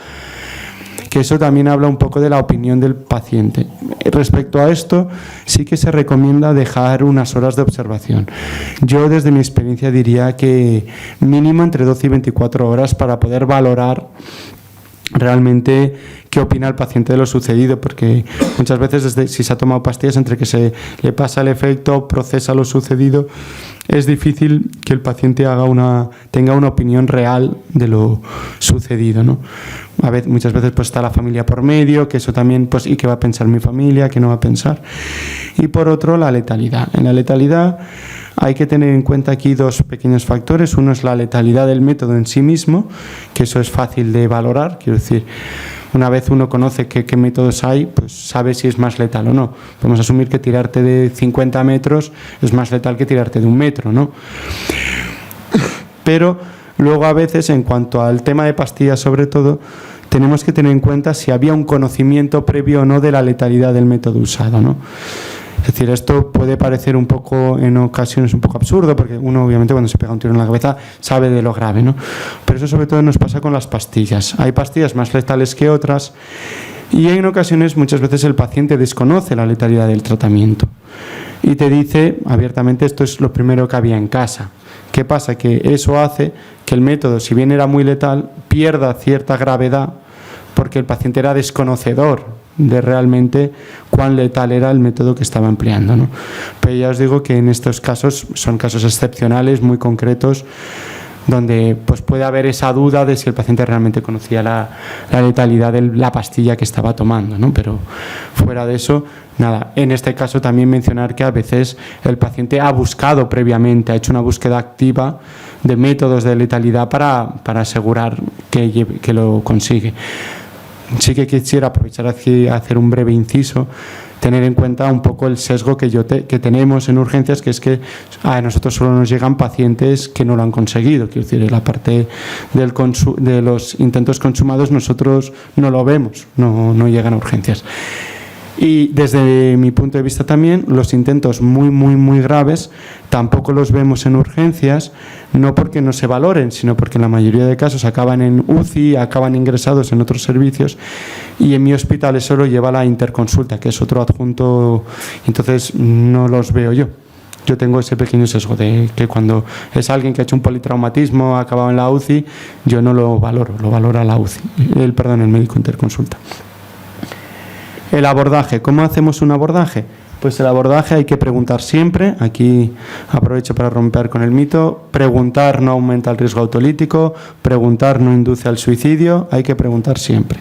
C: Que eso también habla un poco de la opinión del paciente. Respecto a esto, sí que se recomienda dejar unas horas de observación. Yo desde mi experiencia diría que mínimo entre 12 y 24 horas para poder valorar realmente qué opina el paciente de lo sucedido, porque muchas veces si se ha tomado pastillas, entre que se le pasa el efecto, procesa lo sucedido, es difícil que el paciente tenga una opinión real de lo sucedido, ¿no? Muchas veces pues está la familia por medio, que eso también, pues, y qué va a pensar mi familia, qué no va a pensar. Y por otro, la letalidad. En la letalidad hay que tener en cuenta aquí dos pequeños factores. Uno es la letalidad del método en sí mismo, que eso es fácil de valorar. Quiero decir, una vez uno conoce qué métodos hay, pues sabe si es más letal o no. Podemos asumir que tirarte de 50 metros es más letal que tirarte de 1 metro, ¿no? Pero luego a veces, en cuanto al tema de pastillas sobre todo, tenemos que tener en cuenta si había un conocimiento previo o no de la letalidad del método usado, ¿no? Es decir, esto puede parecer un poco, en ocasiones, un poco absurdo, porque uno obviamente cuando se pega un tiro en la cabeza sabe de lo grave, ¿no? Pero eso sobre todo nos pasa con las pastillas. Hay pastillas más letales que otras, y en ocasiones muchas veces el paciente desconoce la letalidad del tratamiento y te dice abiertamente, esto es lo primero que había en casa. ¿Qué pasa? Que eso hace que el método, si bien era muy letal, pierda cierta gravedad porque el paciente era desconocedor de realmente cuán letal era el método que estaba empleando, ¿no? Pero ya os digo que en estos casos son casos excepcionales, muy concretos, donde pues puede haber esa duda de si el paciente realmente conocía la letalidad de la pastilla que estaba tomando, ¿no? Pero fuera de eso, nada. En este caso también mencionar que a veces el paciente ha buscado previamente, ha hecho una búsqueda activa de métodos de letalidad para asegurar que lo consigue. Sí que quisiera aprovechar aquí a hacer un breve inciso, tener en cuenta un poco el sesgo que tenemos en urgencias, que es que a nosotros solo nos llegan pacientes que no lo han conseguido. Quiero decir, en la parte de los intentos consumados nosotros no lo vemos, no llegan a urgencias. Y desde mi punto de vista también, los intentos muy, muy, muy graves tampoco los vemos en urgencias, no porque no se valoren, sino porque en la mayoría de casos acaban en UCI, acaban ingresados en otros servicios, y en mi hospital eso lo lleva a la interconsulta, que es otro adjunto, entonces no los veo yo. Yo tengo ese pequeño sesgo de que cuando es alguien que ha hecho un politraumatismo, ha acabado en la UCI, yo no lo valoro, lo valora la UCI, el médico interconsulta. El abordaje. ¿Cómo hacemos un abordaje? Pues el abordaje hay que preguntar siempre. Aquí aprovecho para romper con el mito. Preguntar no aumenta el riesgo autolítico. Preguntar no induce al suicidio. Hay que preguntar siempre.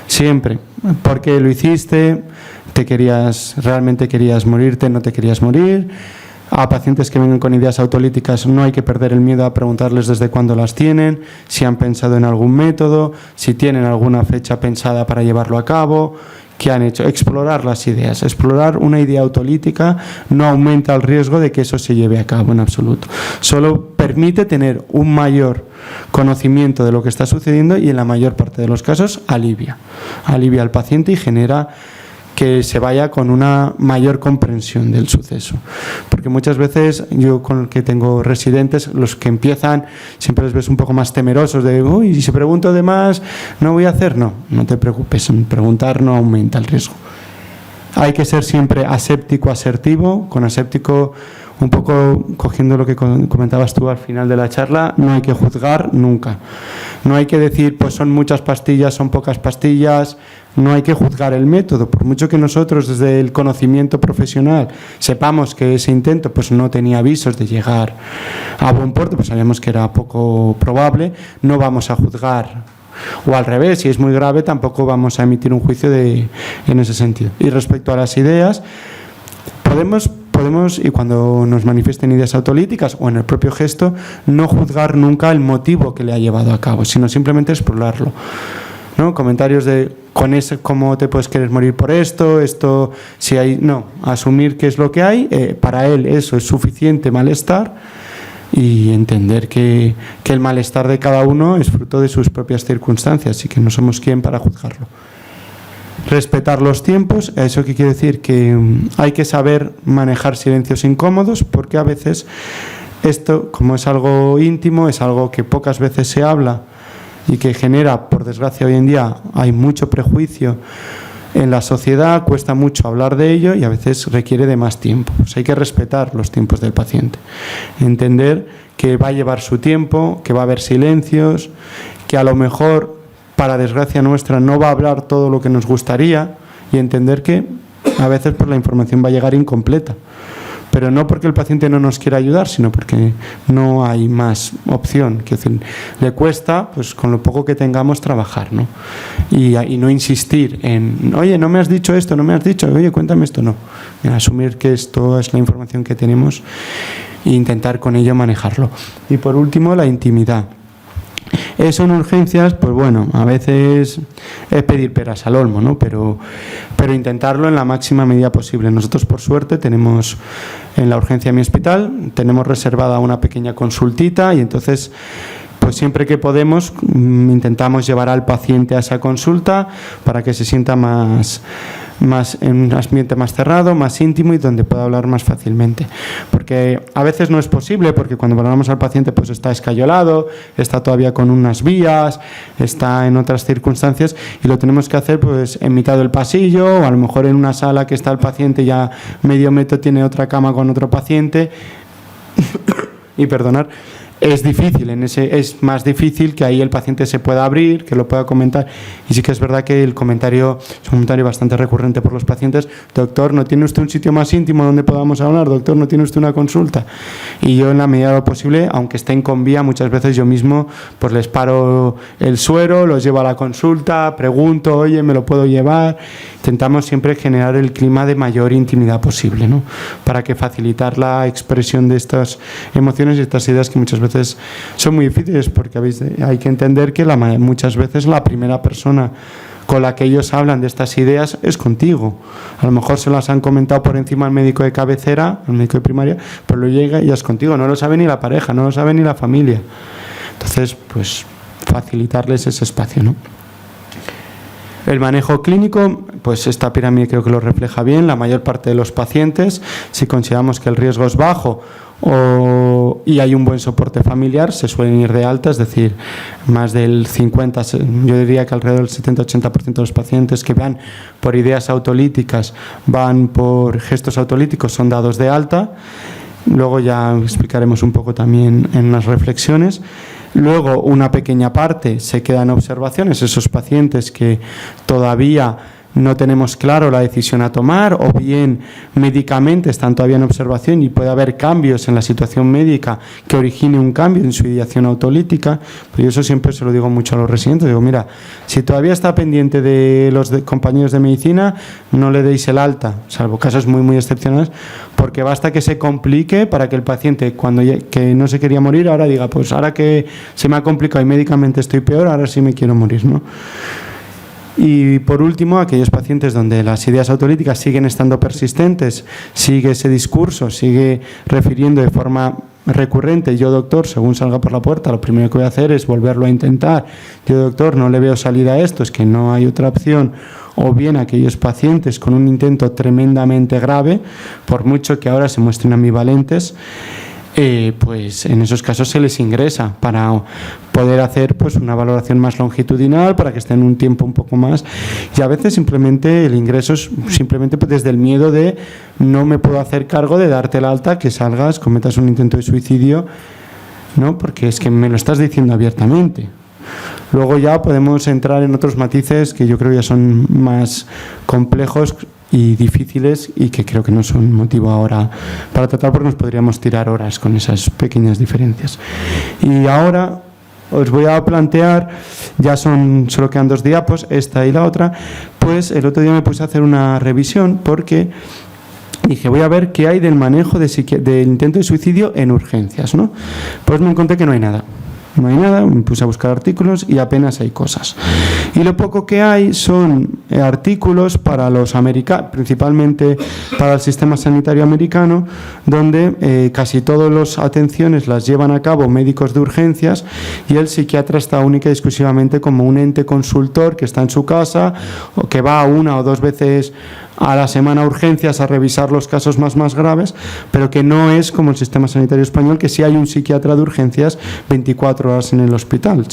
C: Siempre. ¿Por qué lo hiciste? ¿Realmente querías morirte? ¿No te querías morir? A pacientes que vengan con ideas autolíticas no hay que perder el miedo a preguntarles desde cuándo las tienen, si han pensado en algún método, si tienen alguna fecha pensada para llevarlo a cabo. ¿Qué han hecho? Explorar las ideas. Explorar una idea autolítica no aumenta el riesgo de que eso se lleve a cabo en absoluto. Solo permite tener un mayor conocimiento de lo que está sucediendo y en la mayor parte de los casos alivia al paciente y genera que se vaya con una mayor comprensión del suceso. Porque muchas veces yo con el que tengo residentes, los que empiezan, siempre les ves un poco más temerosos de, uy, si pregunto de más, no voy a hacer. No te preocupes, preguntar no aumenta el riesgo. Hay que ser siempre aséptico, asertivo. Con aséptico, un poco cogiendo lo que comentabas tú al final de la charla, no hay que juzgar nunca. No hay que decir, pues son muchas pastillas, son pocas pastillas. No hay que juzgar el método, por mucho que nosotros desde el conocimiento profesional sepamos que ese intento pues no tenía avisos de llegar a buen puerto, pues sabíamos que era poco probable, no vamos a juzgar, o al revés, si es muy grave tampoco vamos a emitir un juicio en ese sentido. Y respecto a las ideas, podemos, y cuando nos manifiesten ideas autolíticas o en el propio gesto, no juzgar nunca el motivo que le ha llevado a cabo, sino simplemente explorarlo. ¿no? Comentarios de cómo te puedes querer morir por esto, si hay... No, asumir qué es lo que hay, para él eso es suficiente malestar, y entender que el malestar de cada uno es fruto de sus propias circunstancias y que no somos quien para juzgarlo. Respetar los tiempos, ¿eso qué quiere decir? Que hay que saber manejar silencios incómodos, porque a veces esto, como es algo íntimo, es algo que pocas veces se habla y que genera, por desgracia hoy en día, hay mucho prejuicio en la sociedad, cuesta mucho hablar de ello y a veces requiere de más tiempo. Pues hay que respetar los tiempos del paciente, entender que va a llevar su tiempo, que va a haber silencios, que a lo mejor, para desgracia nuestra, no va a hablar todo lo que nos gustaría, y entender que a veces pues, la información va a llegar incompleta. Pero no porque el paciente no nos quiera ayudar, sino porque no hay más opción. Que le cuesta, pues con lo poco que tengamos, trabajar, ¿no? Y no insistir en, oye, no me has dicho esto, no me has dicho, oye, cuéntame esto, no. En asumir que esto es la información que tenemos e intentar con ello manejarlo. Y por último, la intimidad. Eso en urgencias, pues bueno, a veces es pedir peras al olmo, ¿no? Pero intentarlo en la máxima medida posible. Nosotros, por suerte, tenemos en la urgencia de mi hospital, tenemos reservada una pequeña consultita, y entonces, pues siempre que podemos, intentamos llevar al paciente a esa consulta para que se sienta más en un ambiente más cerrado, más íntimo, y donde pueda hablar más fácilmente. Porque a veces no es posible, porque cuando hablamos al paciente pues está escayolado, está todavía con unas vías, está en otras circunstancias, y lo tenemos que hacer pues en mitad del pasillo, o a lo mejor en una sala que está el paciente ya medio metro, tiene otra cama con otro paciente y perdonar. Es difícil, es más difícil que ahí el paciente se pueda abrir, que lo pueda comentar. Y sí que es verdad que el comentario es un comentario bastante recurrente por los pacientes: doctor, ¿no tiene usted un sitio más íntimo donde podamos hablar? Doctor, ¿no tiene usted una consulta? Y yo, en la medida de lo posible, aunque estén con vía, muchas veces yo mismo pues les paro el suero, los llevo a la consulta, pregunto, oye, ¿me lo puedo llevar? Intentamos siempre generar el clima de mayor intimidad posible, ¿no? Para que facilitar la expresión de estas emociones y estas ideas, que muchas veces son muy difíciles, porque hay que entender que muchas veces la primera persona con la que ellos hablan de estas ideas es contigo. A lo mejor se las han comentado por encima al médico de cabecera, al médico de primaria, pero lo llega y es contigo. No lo sabe ni la pareja, no lo sabe ni la familia. Entonces, pues facilitarles ese espacio, ¿no? El manejo clínico, pues esta pirámide creo que lo refleja bien. La mayor parte de los pacientes, si consideramos que el riesgo es bajo y hay un buen soporte familiar, se suelen ir de alta, es decir, más del 50, yo diría que alrededor del 70-80% de los pacientes que van por ideas autolíticas, van por gestos autolíticos, son dados de alta. Luego ya explicaremos un poco también en las reflexiones. Luego, una pequeña parte se queda en observaciones, esos pacientes que todavía no tenemos claro la decisión a tomar, o bien médicamente están todavía en observación y puede haber cambios en la situación médica que origine un cambio en su ideación autolítica. Pero yo eso siempre se lo digo mucho a los residentes, digo, mira, si todavía está pendiente de los compañeros de medicina, no le deis el alta, salvo casos muy muy excepcionales, porque basta que se complique para que el paciente, que no se quería morir, ahora diga, pues ahora que se me ha complicado y médicamente estoy peor, ahora sí me quiero morir, ¿no? Y por último, aquellos pacientes donde las ideas autolíticas siguen estando persistentes, sigue ese discurso, sigue refiriendo de forma recurrente, yo doctor, según salga por la puerta, lo primero que voy a hacer es volverlo a intentar, yo doctor, no le veo salida a esto, es que no hay otra opción. O bien aquellos pacientes con un intento tremendamente grave, por mucho que ahora se muestren ambivalentes, pues en esos casos se les ingresa para poder hacer pues una valoración más longitudinal, para que estén un tiempo un poco más, y a veces simplemente el ingreso es simplemente pues desde el miedo de no me puedo hacer cargo de darte el alta, que salgas, cometas un intento de suicidio, ¿no? Porque es que me lo estás diciendo abiertamente. Luego ya podemos entrar en otros matices que yo creo ya son más complejos y difíciles, y que creo que no son motivo ahora para tratar, porque nos podríamos tirar horas con esas pequeñas diferencias. Y ahora os voy a plantear, ya solo quedan 2 diapos, esta y la otra, pues el otro día me puse a hacer una revisión porque dije, voy a ver qué hay del manejo del intento de suicidio en urgencias, ¿no? Pues me encontré que no hay nada. no hay nada, me puse a buscar artículos y apenas hay cosas. Y lo poco que hay son artículos para los americanos, principalmente para el sistema sanitario americano, donde casi todas las atenciones las llevan a cabo médicos de urgencias y el psiquiatra está única y exclusivamente como un ente consultor que está en su casa o que va 1 o 2 veces a la semana a urgencias a revisar los casos más graves, pero que no es como el sistema sanitario español, que sí hay un psiquiatra de urgencias 24 horas en el hospital.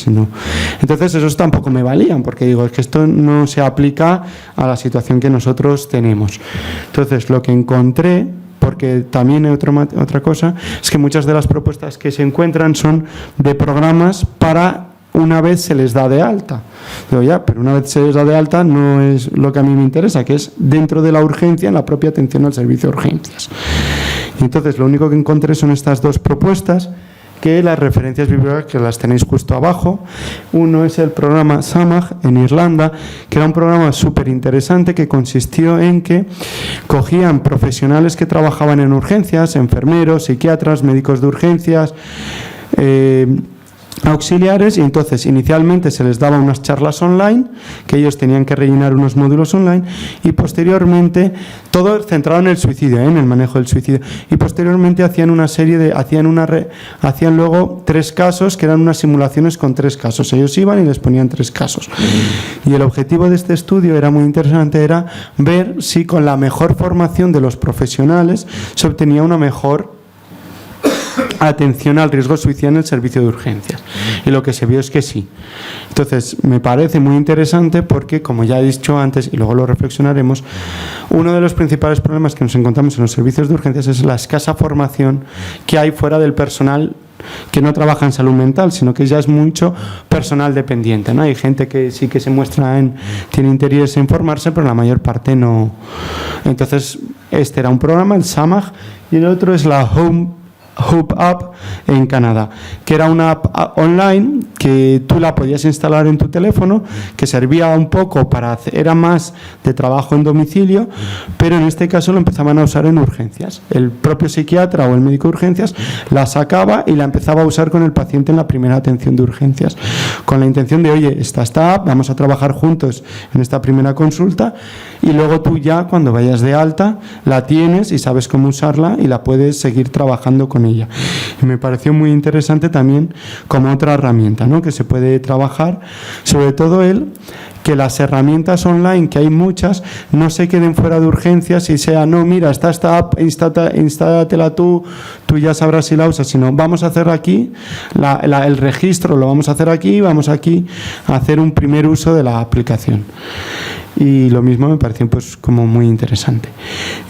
C: Entonces esos tampoco me valían, porque digo, es que esto no se aplica a la situación que nosotros tenemos. Entonces lo que encontré, porque también hay otra cosa, es que muchas de las propuestas que se encuentran son de programas para una vez se les da de alta. Digo, ya, pero una vez se les da de alta no es lo que a mí me interesa, que es dentro de la urgencia, en la propia atención al servicio de urgencias. Y entonces lo único que encontré son estas 2 propuestas, que las referencias bibliográficas las tenéis justo abajo. Uno es el programa SAMAG en Irlanda, que era un programa súper interesante que consistió en que cogían profesionales que trabajaban en urgencias, enfermeros, psiquiatras, médicos de urgencias, auxiliares, y entonces inicialmente se les daba unas charlas online que ellos tenían que rellenar unos módulos online, y posteriormente todo centrado en el suicidio, en el manejo del suicidio, y posteriormente hacían una serie de hacían luego 3 casos que eran unas simulaciones con 3 casos. Ellos iban y les ponían 3 casos, y el objetivo de este estudio era muy interesante, era ver si con la mejor formación de los profesionales se obtenía una mejor atención al riesgo suicida en el servicio de urgencias, y lo que se vio es que sí. Entonces me parece muy interesante porque, como ya he dicho antes y luego lo reflexionaremos, uno de los principales problemas que nos encontramos en los servicios de urgencias es la escasa formación que hay fuera del personal que no trabaja en salud mental, sino que ya es mucho personal dependiente, ¿no? Hay gente que sí que se muestra tiene interés en formarse, pero la mayor parte no. Entonces este era un programa, el SAMAG, y el otro es la Hope App en Canadá, que era una app online que tú la podías instalar en tu teléfono, que servía un poco era más de trabajo en domicilio, pero en este caso lo empezaban a usar en urgencias. El propio psiquiatra o el médico de urgencias la sacaba y la empezaba a usar con el paciente en la primera atención de urgencias, con la intención de, oye, esta app, vamos a trabajar juntos en esta primera consulta, y luego tú ya cuando vayas de alta la tienes y sabes cómo usarla y la puedes seguir trabajando con ella. Y me pareció muy interesante también como otra herramienta, ¿no?, que se puede trabajar, sobre todo que las herramientas online, que hay muchas, no se queden fuera de urgencias y sea, no, mira, está esta app, instálatela tú ya sabrás si la usas, sino vamos a hacer aquí el registro, lo vamos a hacer aquí, vamos aquí a hacer un primer uso de la aplicación. Y lo mismo me pareció pues como muy interesante.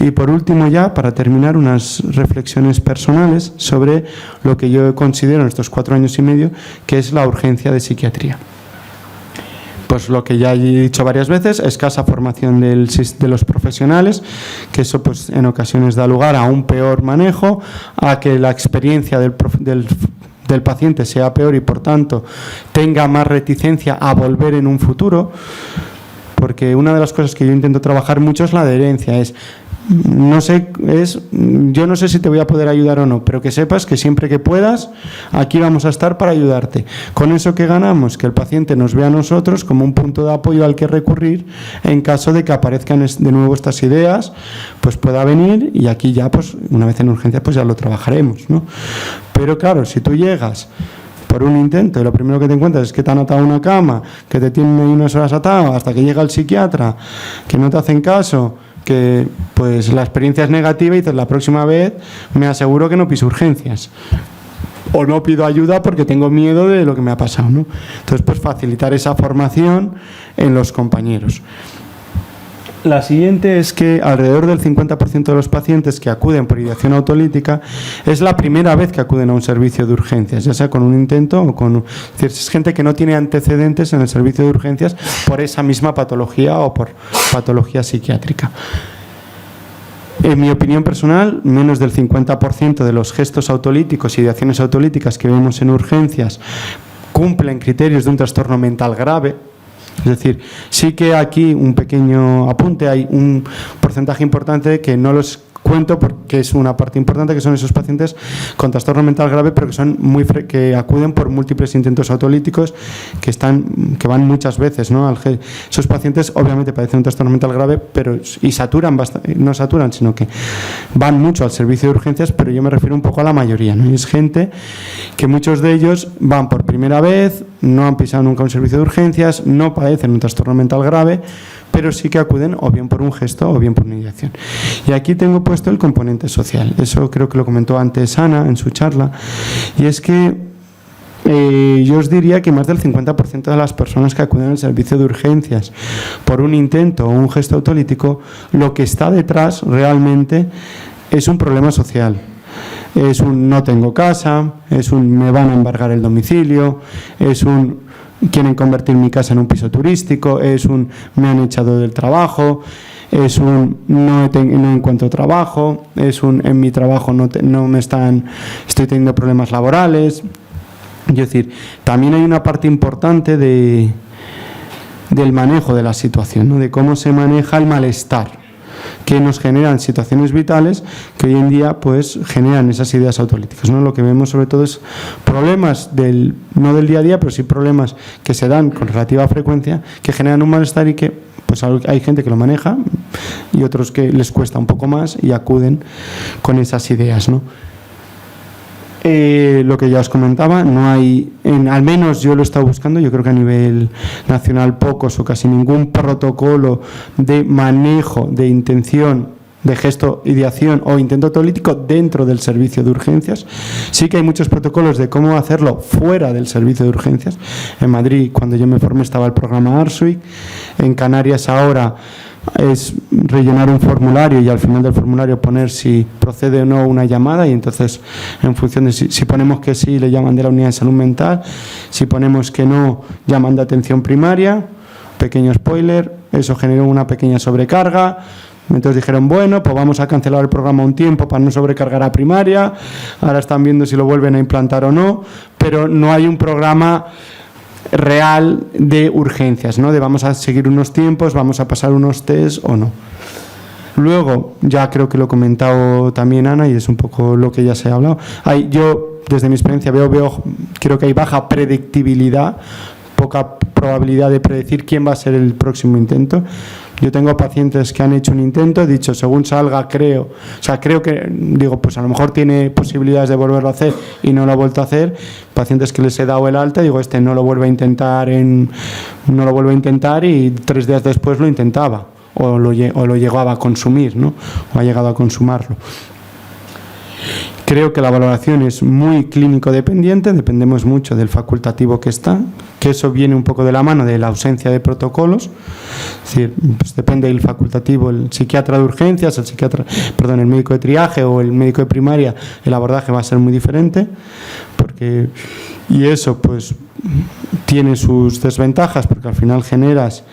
C: Y por último, ya para terminar, unas reflexiones personales sobre lo que yo considero en estos 4 años y medio que es la urgencia de psiquiatría. Pues lo que ya he dicho varias veces, escasa formación de los profesionales, que eso pues en ocasiones da lugar a un peor manejo, a que la experiencia del paciente sea peor y por tanto tenga más reticencia a volver en un futuro, porque una de las cosas que yo intento trabajar mucho es la adherencia, yo no sé si te voy a poder ayudar o no, pero que sepas que siempre que puedas, aquí vamos a estar para ayudarte. Con eso que ganamos, que el paciente nos vea a nosotros como un punto de apoyo al que recurrir en caso de que aparezcan de nuevo estas ideas, pues pueda venir y aquí ya, pues una vez en urgencia, pues ya lo trabajaremos, ¿no? Pero claro, si tú llegas por un intento y lo primero que te encuentras es que te han atado a una cama, que te tienen ahí unas horas atado hasta que llega el psiquiatra, que no te hacen caso, que pues la experiencia es negativa y dices, la próxima vez me aseguro que no piso urgencias o no pido ayuda porque tengo miedo de lo que me ha pasado, ¿no? Entonces pues facilitar esa formación en los compañeros. La siguiente es que alrededor del 50% de los pacientes que acuden por ideación autolítica es la primera vez que acuden a un servicio de urgencias, ya sea con un intento o con... Es decir, es gente que no tiene antecedentes en el servicio de urgencias por esa misma patología o por patología psiquiátrica. En mi opinión personal, menos del 50% de los gestos autolíticos y ideaciones autolíticas que vemos en urgencias cumplen criterios de un trastorno mental grave. Es decir, sí que aquí un pequeño apunte, hay un porcentaje importante que no los cuento porque es una parte importante, que son esos pacientes con trastorno mental grave, pero que son que acuden por múltiples intentos autolíticos, que van muchas veces, ¿no? Esos pacientes obviamente padecen un trastorno mental grave, y saturan bastante, no saturan, sino que van mucho al servicio de urgencias, pero yo me refiero un poco a la mayoría, ¿no? Y es gente que muchos de ellos van por primera vez, no han pisado nunca un servicio de urgencias, no padecen un trastorno mental grave, pero sí que acuden o bien por un gesto o bien por una ideación. Y aquí tengo puesto el componente social. Eso creo que lo comentó antes Ana en su charla, y es que yo os diría que más del 50% de las personas que acuden al servicio de urgencias por un intento o un gesto autolítico, lo que está detrás realmente es un problema social. Es un no tengo casa, es un me van a embargar el domicilio, es un quieren convertir mi casa en un piso turístico, es un me han echado del trabajo, es un no encuentro trabajo, es un en mi trabajo estoy teniendo problemas laborales. Es decir, también hay una parte importante del manejo de la situación, ¿no? De cómo se maneja el malestar que nos generan situaciones vitales que hoy en día pues generan esas ideas autolíticas, ¿no? Lo que vemos sobre todo es problemas no del día a día, pero sí problemas que se dan con relativa frecuencia, que generan un malestar y que pues hay gente que lo maneja y otros que les cuesta un poco más y acuden con esas ideas, ¿no? Lo que ya os comentaba, no hay, al menos yo lo he estado buscando, yo creo que a nivel nacional pocos o casi ningún protocolo de manejo de intención, de gesto, ideación o intento autolítico dentro del servicio de urgencias. Sí que hay muchos protocolos de cómo hacerlo fuera del servicio de urgencias. En Madrid, cuando yo me formé, estaba el programa ARSUIC. En Canarias ahora es rellenar un formulario y al final del formulario poner si procede o no una llamada, y entonces en función de si ponemos que sí, le llaman de la unidad de salud mental, si ponemos que no, llaman de atención primaria. Pequeño spoiler, eso generó una pequeña sobrecarga. Entonces dijeron, bueno, pues vamos a cancelar el programa un tiempo para no sobrecargar a primaria. Ahora están viendo si lo vuelven a implantar o no, pero no hay un programa real de urgencias, ¿no? De vamos a seguir unos tiempos, vamos a pasar unos test o no. Luego, ya creo que lo ha comentado también Ana, y es un poco lo que ya se ha hablado. Yo, desde mi experiencia, creo que hay baja predictibilidad, poca probabilidad de predecir quién va a ser el próximo intento. Yo tengo pacientes que han hecho un intento, he dicho, según salga, creo que, pues a lo mejor tiene posibilidades de volverlo a hacer y no lo ha vuelto a hacer. Pacientes que les he dado el alta, digo, no lo vuelve a intentar y 3 días después lo intentaba o lo llegaba a consumir, ¿no? O ha llegado a consumarlo. Creo que la valoración es muy clínico dependiente, dependemos mucho del facultativo que está, que eso viene un poco de la mano de la ausencia de protocolos. Es decir, pues depende del facultativo, el psiquiatra de urgencias, el médico de triaje o el médico de primaria, el abordaje va a ser muy diferente, y eso pues tiene sus desventajas, porque al final generas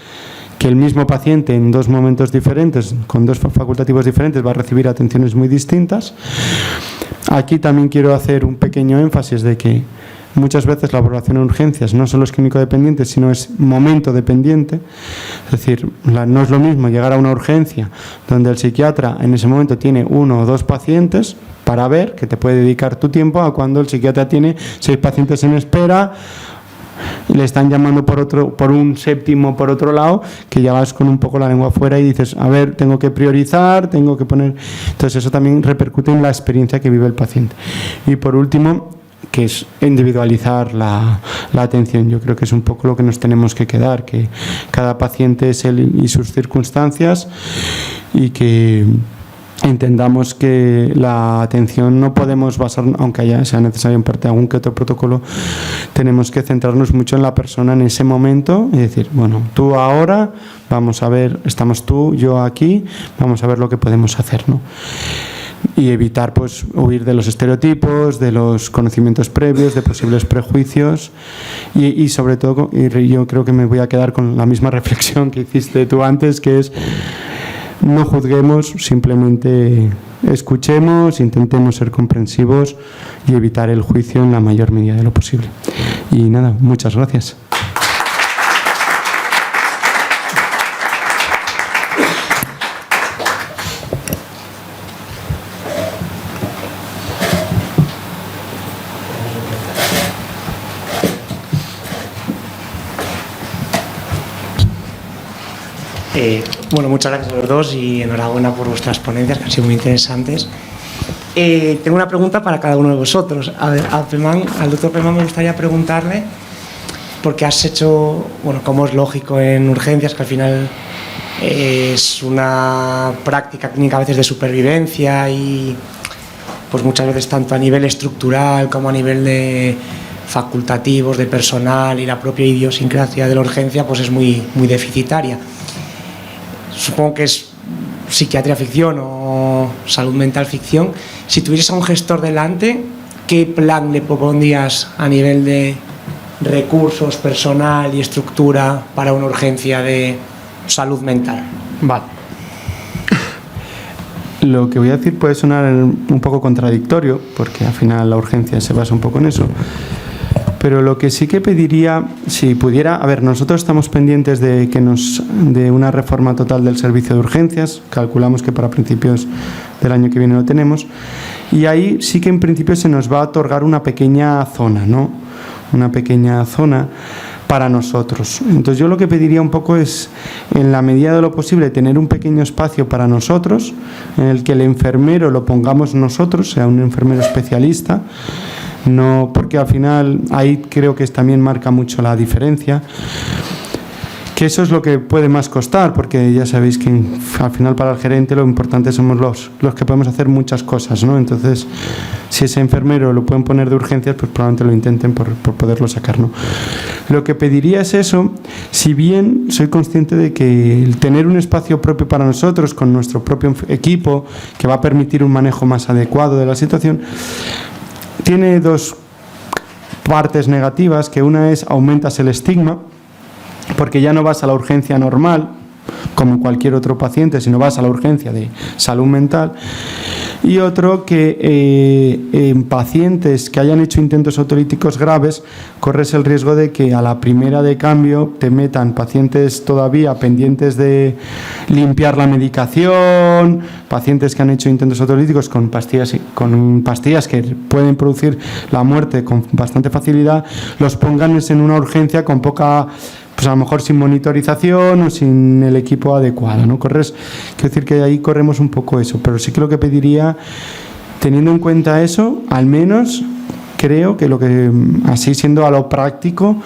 C: que el mismo paciente en 2 momentos diferentes, con 2 facultativos diferentes, va a recibir atenciones muy distintas. Aquí también quiero hacer un pequeño énfasis de que muchas veces la valoración en urgencias no solo es clínico dependiente, sino es momento dependiente. Es decir, no es lo mismo llegar a una urgencia donde el psiquiatra en ese momento tiene 1 o 2 pacientes para ver, que te puede dedicar tu tiempo, a cuando el psiquiatra tiene 6 pacientes en espera, le están llamando por un séptimo por otro lado, que ya vas con un poco la lengua afuera y dices, a ver, tengo que priorizar, tengo que poner. Entonces eso también repercute en la experiencia que vive el paciente. Y por último, que es individualizar la atención. Yo creo que es un poco lo que nos tenemos que quedar, que cada paciente es él y sus circunstancias, y que entendamos que la atención no podemos basar, aunque sea necesario en parte algún que otro protocolo, tenemos que centrarnos mucho en la persona en ese momento y decir, bueno, tú ahora, vamos a ver, estamos tú, yo aquí, vamos a ver lo que podemos hacer, ¿no? Y evitar pues huir de los estereotipos, de los conocimientos previos, de posibles prejuicios y sobre todo, y yo creo que me voy a quedar con la misma reflexión que hiciste tú antes, que es: no juzguemos, simplemente escuchemos, intentemos ser comprensivos y evitar el juicio en la mayor medida de lo posible. Y nada, muchas gracias.
A: Bueno, muchas gracias a los dos y enhorabuena por vuestras ponencias, que han sido muy interesantes. Tengo una pregunta para cada uno de vosotros. Al doctor Pelmán me gustaría preguntarle, porque has hecho, bueno, como es lógico en urgencias, que al final es una práctica clínica a veces de supervivencia y pues muchas veces tanto a nivel estructural como a nivel de facultativos, de personal y la propia idiosincrasia de la urgencia pues es muy deficitaria. Supongo que es psiquiatría ficción o salud mental ficción. Si tuvieses a un gestor delante, ¿qué plan le propondrías a nivel de recursos, personal y estructura para una urgencia de salud mental?
C: Vale. Lo que voy a decir puede sonar un poco contradictorio, porque al final la urgencia se basa un poco en eso. Pero lo que sí que pediría, si pudiera, a ver, nosotros estamos pendientes de una reforma total del servicio de urgencias, calculamos que para principios del año que viene lo tenemos, y ahí sí que en principio se nos va a otorgar una pequeña zona, ¿no? Una pequeña zona para nosotros. Entonces yo lo que pediría un poco es, en la medida de lo posible, tener un pequeño espacio para nosotros, en el que el enfermero lo pongamos nosotros, sea un enfermero especialista, no, porque al final ahí creo que también marca mucho la diferencia, que eso es lo que puede más costar, porque ya sabéis que al final para el gerente lo importante somos los que podemos hacer muchas cosas, ¿no? Entonces, si ese enfermero lo pueden poner de urgencias, pues probablemente lo intenten por poderlo sacar, ¿no? Lo que pediría es eso, si bien soy consciente de que el tener un espacio propio para nosotros, con nuestro propio equipo, que va a permitir un manejo más adecuado de la situación, tiene dos partes negativas, que una es aumentas el estigma, porque ya no vas a la urgencia normal, como cualquier otro paciente, sino vas a la urgencia de salud mental. Y otro, que en pacientes que hayan hecho intentos autolíticos graves, corres el riesgo de que a la primera de cambio te metan pacientes todavía pendientes de limpiar la medicación, pacientes que han hecho intentos autolíticos con pastillas que pueden producir la muerte con bastante facilidad, los pongan en una urgencia con poca, pues a lo mejor sin monitorización o sin el equipo adecuado, ¿no? Quiero decir que ahí corremos un poco eso, pero sí que lo que pediría, teniendo en cuenta eso, al menos creo que así siendo a lo práctico,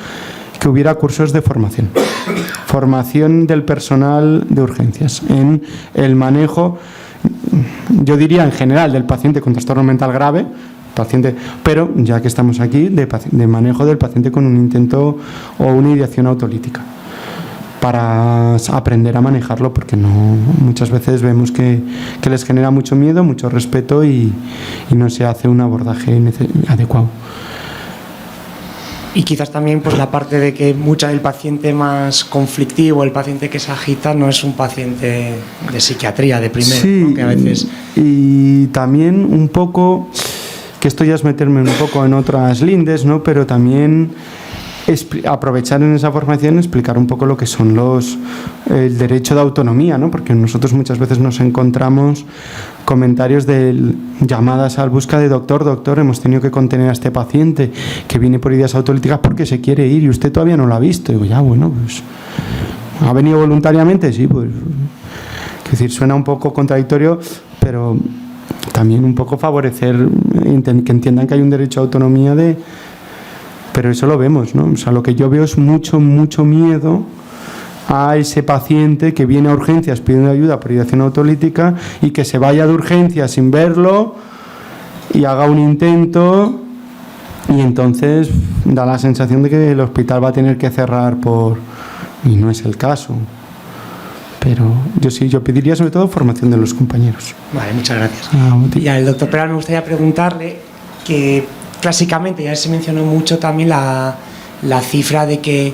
C: que hubiera cursos de formación del personal de urgencias en el manejo, yo diría en general, del paciente con trastorno mental grave, pero ya que estamos aquí, de manejo del paciente con un intento o una ideación autolítica, para aprender a manejarlo, porque muchas veces vemos que les genera mucho miedo, mucho respeto y no se hace un abordaje adecuado.
A: Y quizás también pues la parte de que el paciente más conflictivo, el paciente que se agita, no es un paciente de psiquiatría de primera,
C: sí,
A: ¿no? Que a veces...
C: Y también un poco, que esto ya es meterme un poco en otras lindes, ¿no? Pero también aprovechar en esa formación, explicar un poco lo que son el derecho de autonomía, ¿no? Porque nosotros muchas veces nos encontramos comentarios de llamadas al busca de doctor, hemos tenido que contener a este paciente que viene por ideas autolíticas porque se quiere ir y usted todavía no lo ha visto. Y digo, ya, bueno, pues ¿ha venido voluntariamente? Sí, pues es decir, suena un poco contradictorio, pero también un poco favorecer que entiendan que hay un derecho a autonomía pero eso lo vemos, ¿no? O sea, lo que yo veo es mucho miedo a ese paciente que viene a urgencias pidiendo ayuda por ideación autolítica y que se vaya de urgencias sin verlo y haga un intento, y entonces da la sensación de que el hospital va a tener que cerrar y no es el caso. Pero yo pediría sobre todo formación de los compañeros.
A: Vale, muchas gracias. Y al doctor Peral me gustaría preguntarle que clásicamente ya se mencionó mucho también la cifra de que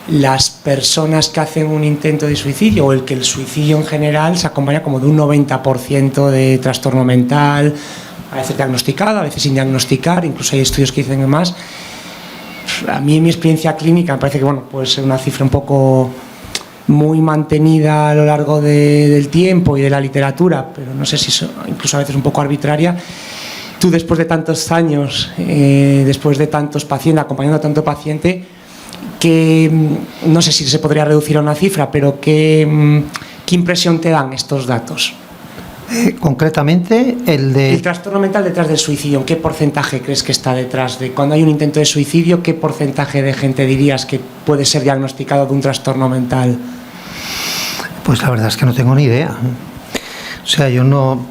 A: las personas que hacen un intento de suicidio, o el suicidio en general, se acompaña como de un 90% de trastorno mental, a veces diagnosticado, a veces sin diagnosticar, incluso hay estudios que dicen más. A mí en mi experiencia clínica me parece que puede ser una cifra un poco muy mantenida a lo largo del tiempo y de la literatura, pero no sé si incluso a veces un poco arbitraria. Tú, después de tantos años, después de tantos pacientes, acompañando a tanto paciente, no sé si se podría reducir a una cifra, pero ¿qué impresión te dan estos datos?
B: Concretamente,
A: el trastorno mental detrás del suicidio, ¿en qué porcentaje crees que está detrás de cuando hay un intento de suicidio? ¿Qué porcentaje de gente dirías que puede ser diagnosticado de un trastorno mental?
B: Pues la verdad es que no tengo ni idea. O sea, yo no...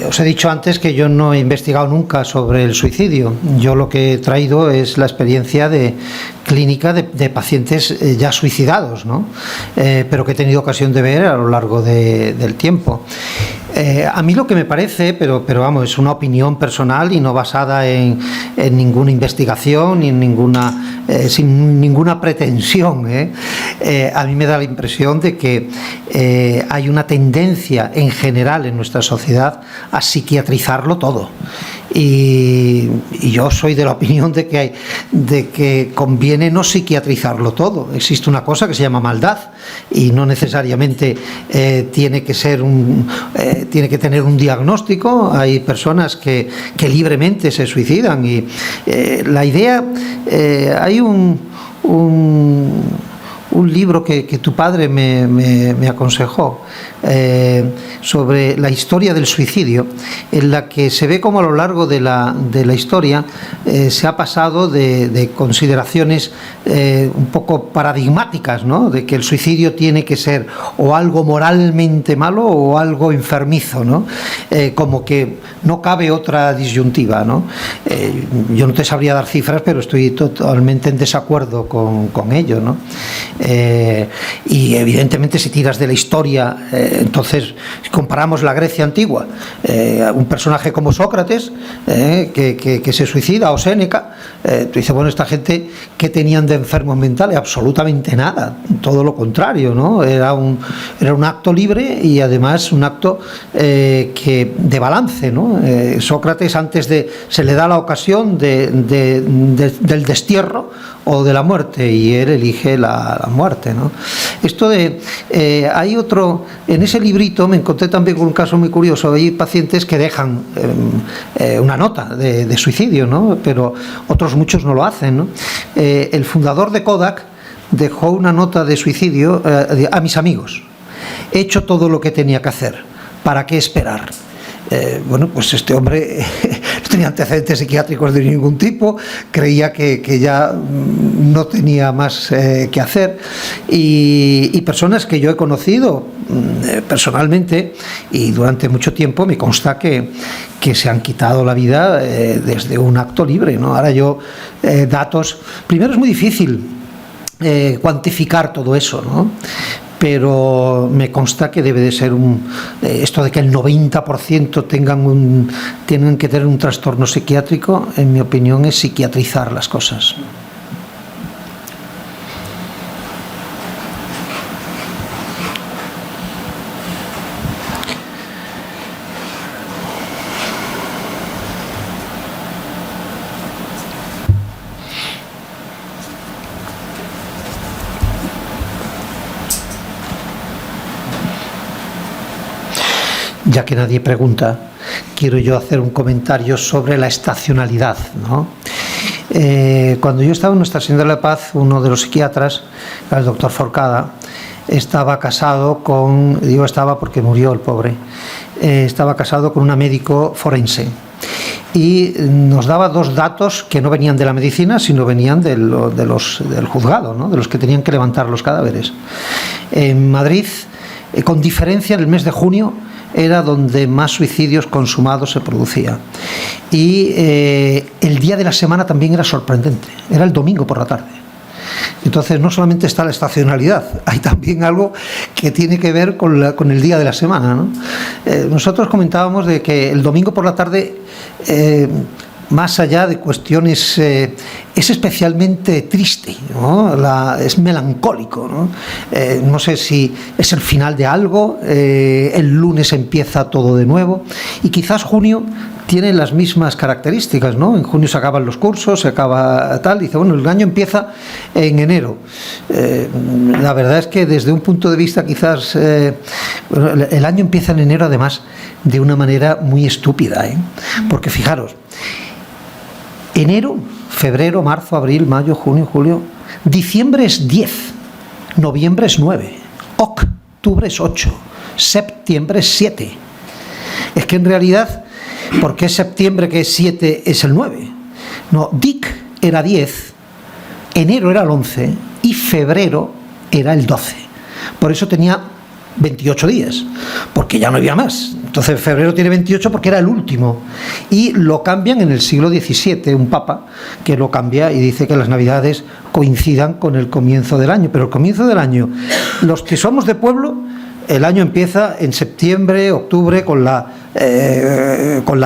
B: os he dicho antes que yo no he investigado nunca sobre el suicidio. Yo lo que he traído es la experiencia clínica de pacientes ya suicidados, ¿no? Pero que he tenido ocasión de ver a lo largo del tiempo. A mí lo que me parece, pero vamos, es una opinión personal y no basada en ninguna investigación ni en sin ninguna pretensión, a mí me da la impresión de que hay una tendencia en general en nuestra sociedad a psiquiatrizarlo todo. Y yo soy de la opinión de que conviene no psiquiatrizarlo todo. Existe una cosa que se llama maldad y no necesariamente tiene que tener un diagnóstico. Hay personas que libremente se suicidan y la idea, hay un libro que tu padre me aconsejó sobre la historia del suicidio, en la que se ve como a lo largo de la historia se ha pasado de consideraciones un poco paradigmáticas, ¿no? De que el suicidio tiene que ser o algo moralmente malo o algo enfermizo, ¿no? Como que no cabe otra disyuntiva, ¿no? Yo no te sabría dar cifras, pero estoy totalmente en desacuerdo con ello, ¿no? Y evidentemente si tiras de la historia, entonces comparamos la Grecia antigua, un personaje como Sócrates que se suicida, o Séneca, tú dices, bueno, esta gente, ¿qué tenían de enfermos mentales? Absolutamente nada, todo lo contrario, ¿no? Era un acto libre y además un acto de balance, ¿no? Sócrates se le da la ocasión del destierro o de la muerte y él elige la muerte, ¿no? Esto hay otro, en ese librito me encontré también con un caso muy curioso. Hay pacientes que dejan una nota de suicidio, ¿no? Pero muchos no lo hacen, ¿no? El fundador de Kodak dejó una nota de suicidio a mis amigos: he hecho todo lo que tenía que hacer, ¿para qué esperar? Bueno, pues este hombre no tenía antecedentes psiquiátricos de ningún tipo, creía que ya no tenía más que hacer, y personas que yo he conocido personalmente y durante mucho tiempo me consta que se han quitado la vida desde un acto libre, ¿no? Ahora datos, primero es muy difícil cuantificar todo eso, ¿no? Pero me consta que debe de ser esto de que el 90% tienen que tener un trastorno psiquiátrico, en mi opinión es psiquiatrizar las cosas. Ya que nadie pregunta, quiero yo hacer un comentario sobre la estacionalidad, ¿no? Cuando yo estaba en Nuestra Señora de la Paz, uno de los psiquiatras, el doctor Forcada, estaba casado digo estaba porque murió el pobre, estaba casado con una médico forense y nos daba dos datos que no venían de la medicina, sino venían del juzgado, ¿no? De los que tenían que levantar los cadáveres. En Madrid, con diferencia, en el mes de junio, era donde más suicidios consumados se producía. Y el día de la semana también era sorprendente, era el domingo por la tarde. Entonces no solamente está la estacionalidad, hay también algo que tiene que ver con el día de la semana, ¿no? Nosotros comentábamos de que el domingo por la tarde, más allá de cuestiones, es especialmente triste, ¿no? Es melancólico, ¿no? No sé si es el final de algo, el lunes empieza todo de nuevo, y quizás junio tiene las mismas características, ¿no? En junio se acaban los cursos, se acaba tal, y dice, bueno, el año empieza en enero. La verdad es que desde un punto de vista quizás, el año empieza en enero, además, de una manera muy estúpida, porque fijaros, enero, febrero, marzo, abril, mayo, junio, julio, diciembre es 10, noviembre es 9, octubre es 8, septiembre es 7. Es que en realidad, ¿por qué septiembre, que es 7, es el 9? No, Dic era 10, enero era el 11 y febrero era el 12. Por eso tenía 28 días, porque ya no había más. Entonces febrero tiene 28 porque era el último. Y lo cambian en el siglo XVII, un papa que lo cambia y dice que las Navidades coincidan con el comienzo del año. Pero el comienzo del año, los que somos de pueblo, el año empieza en septiembre, octubre, con la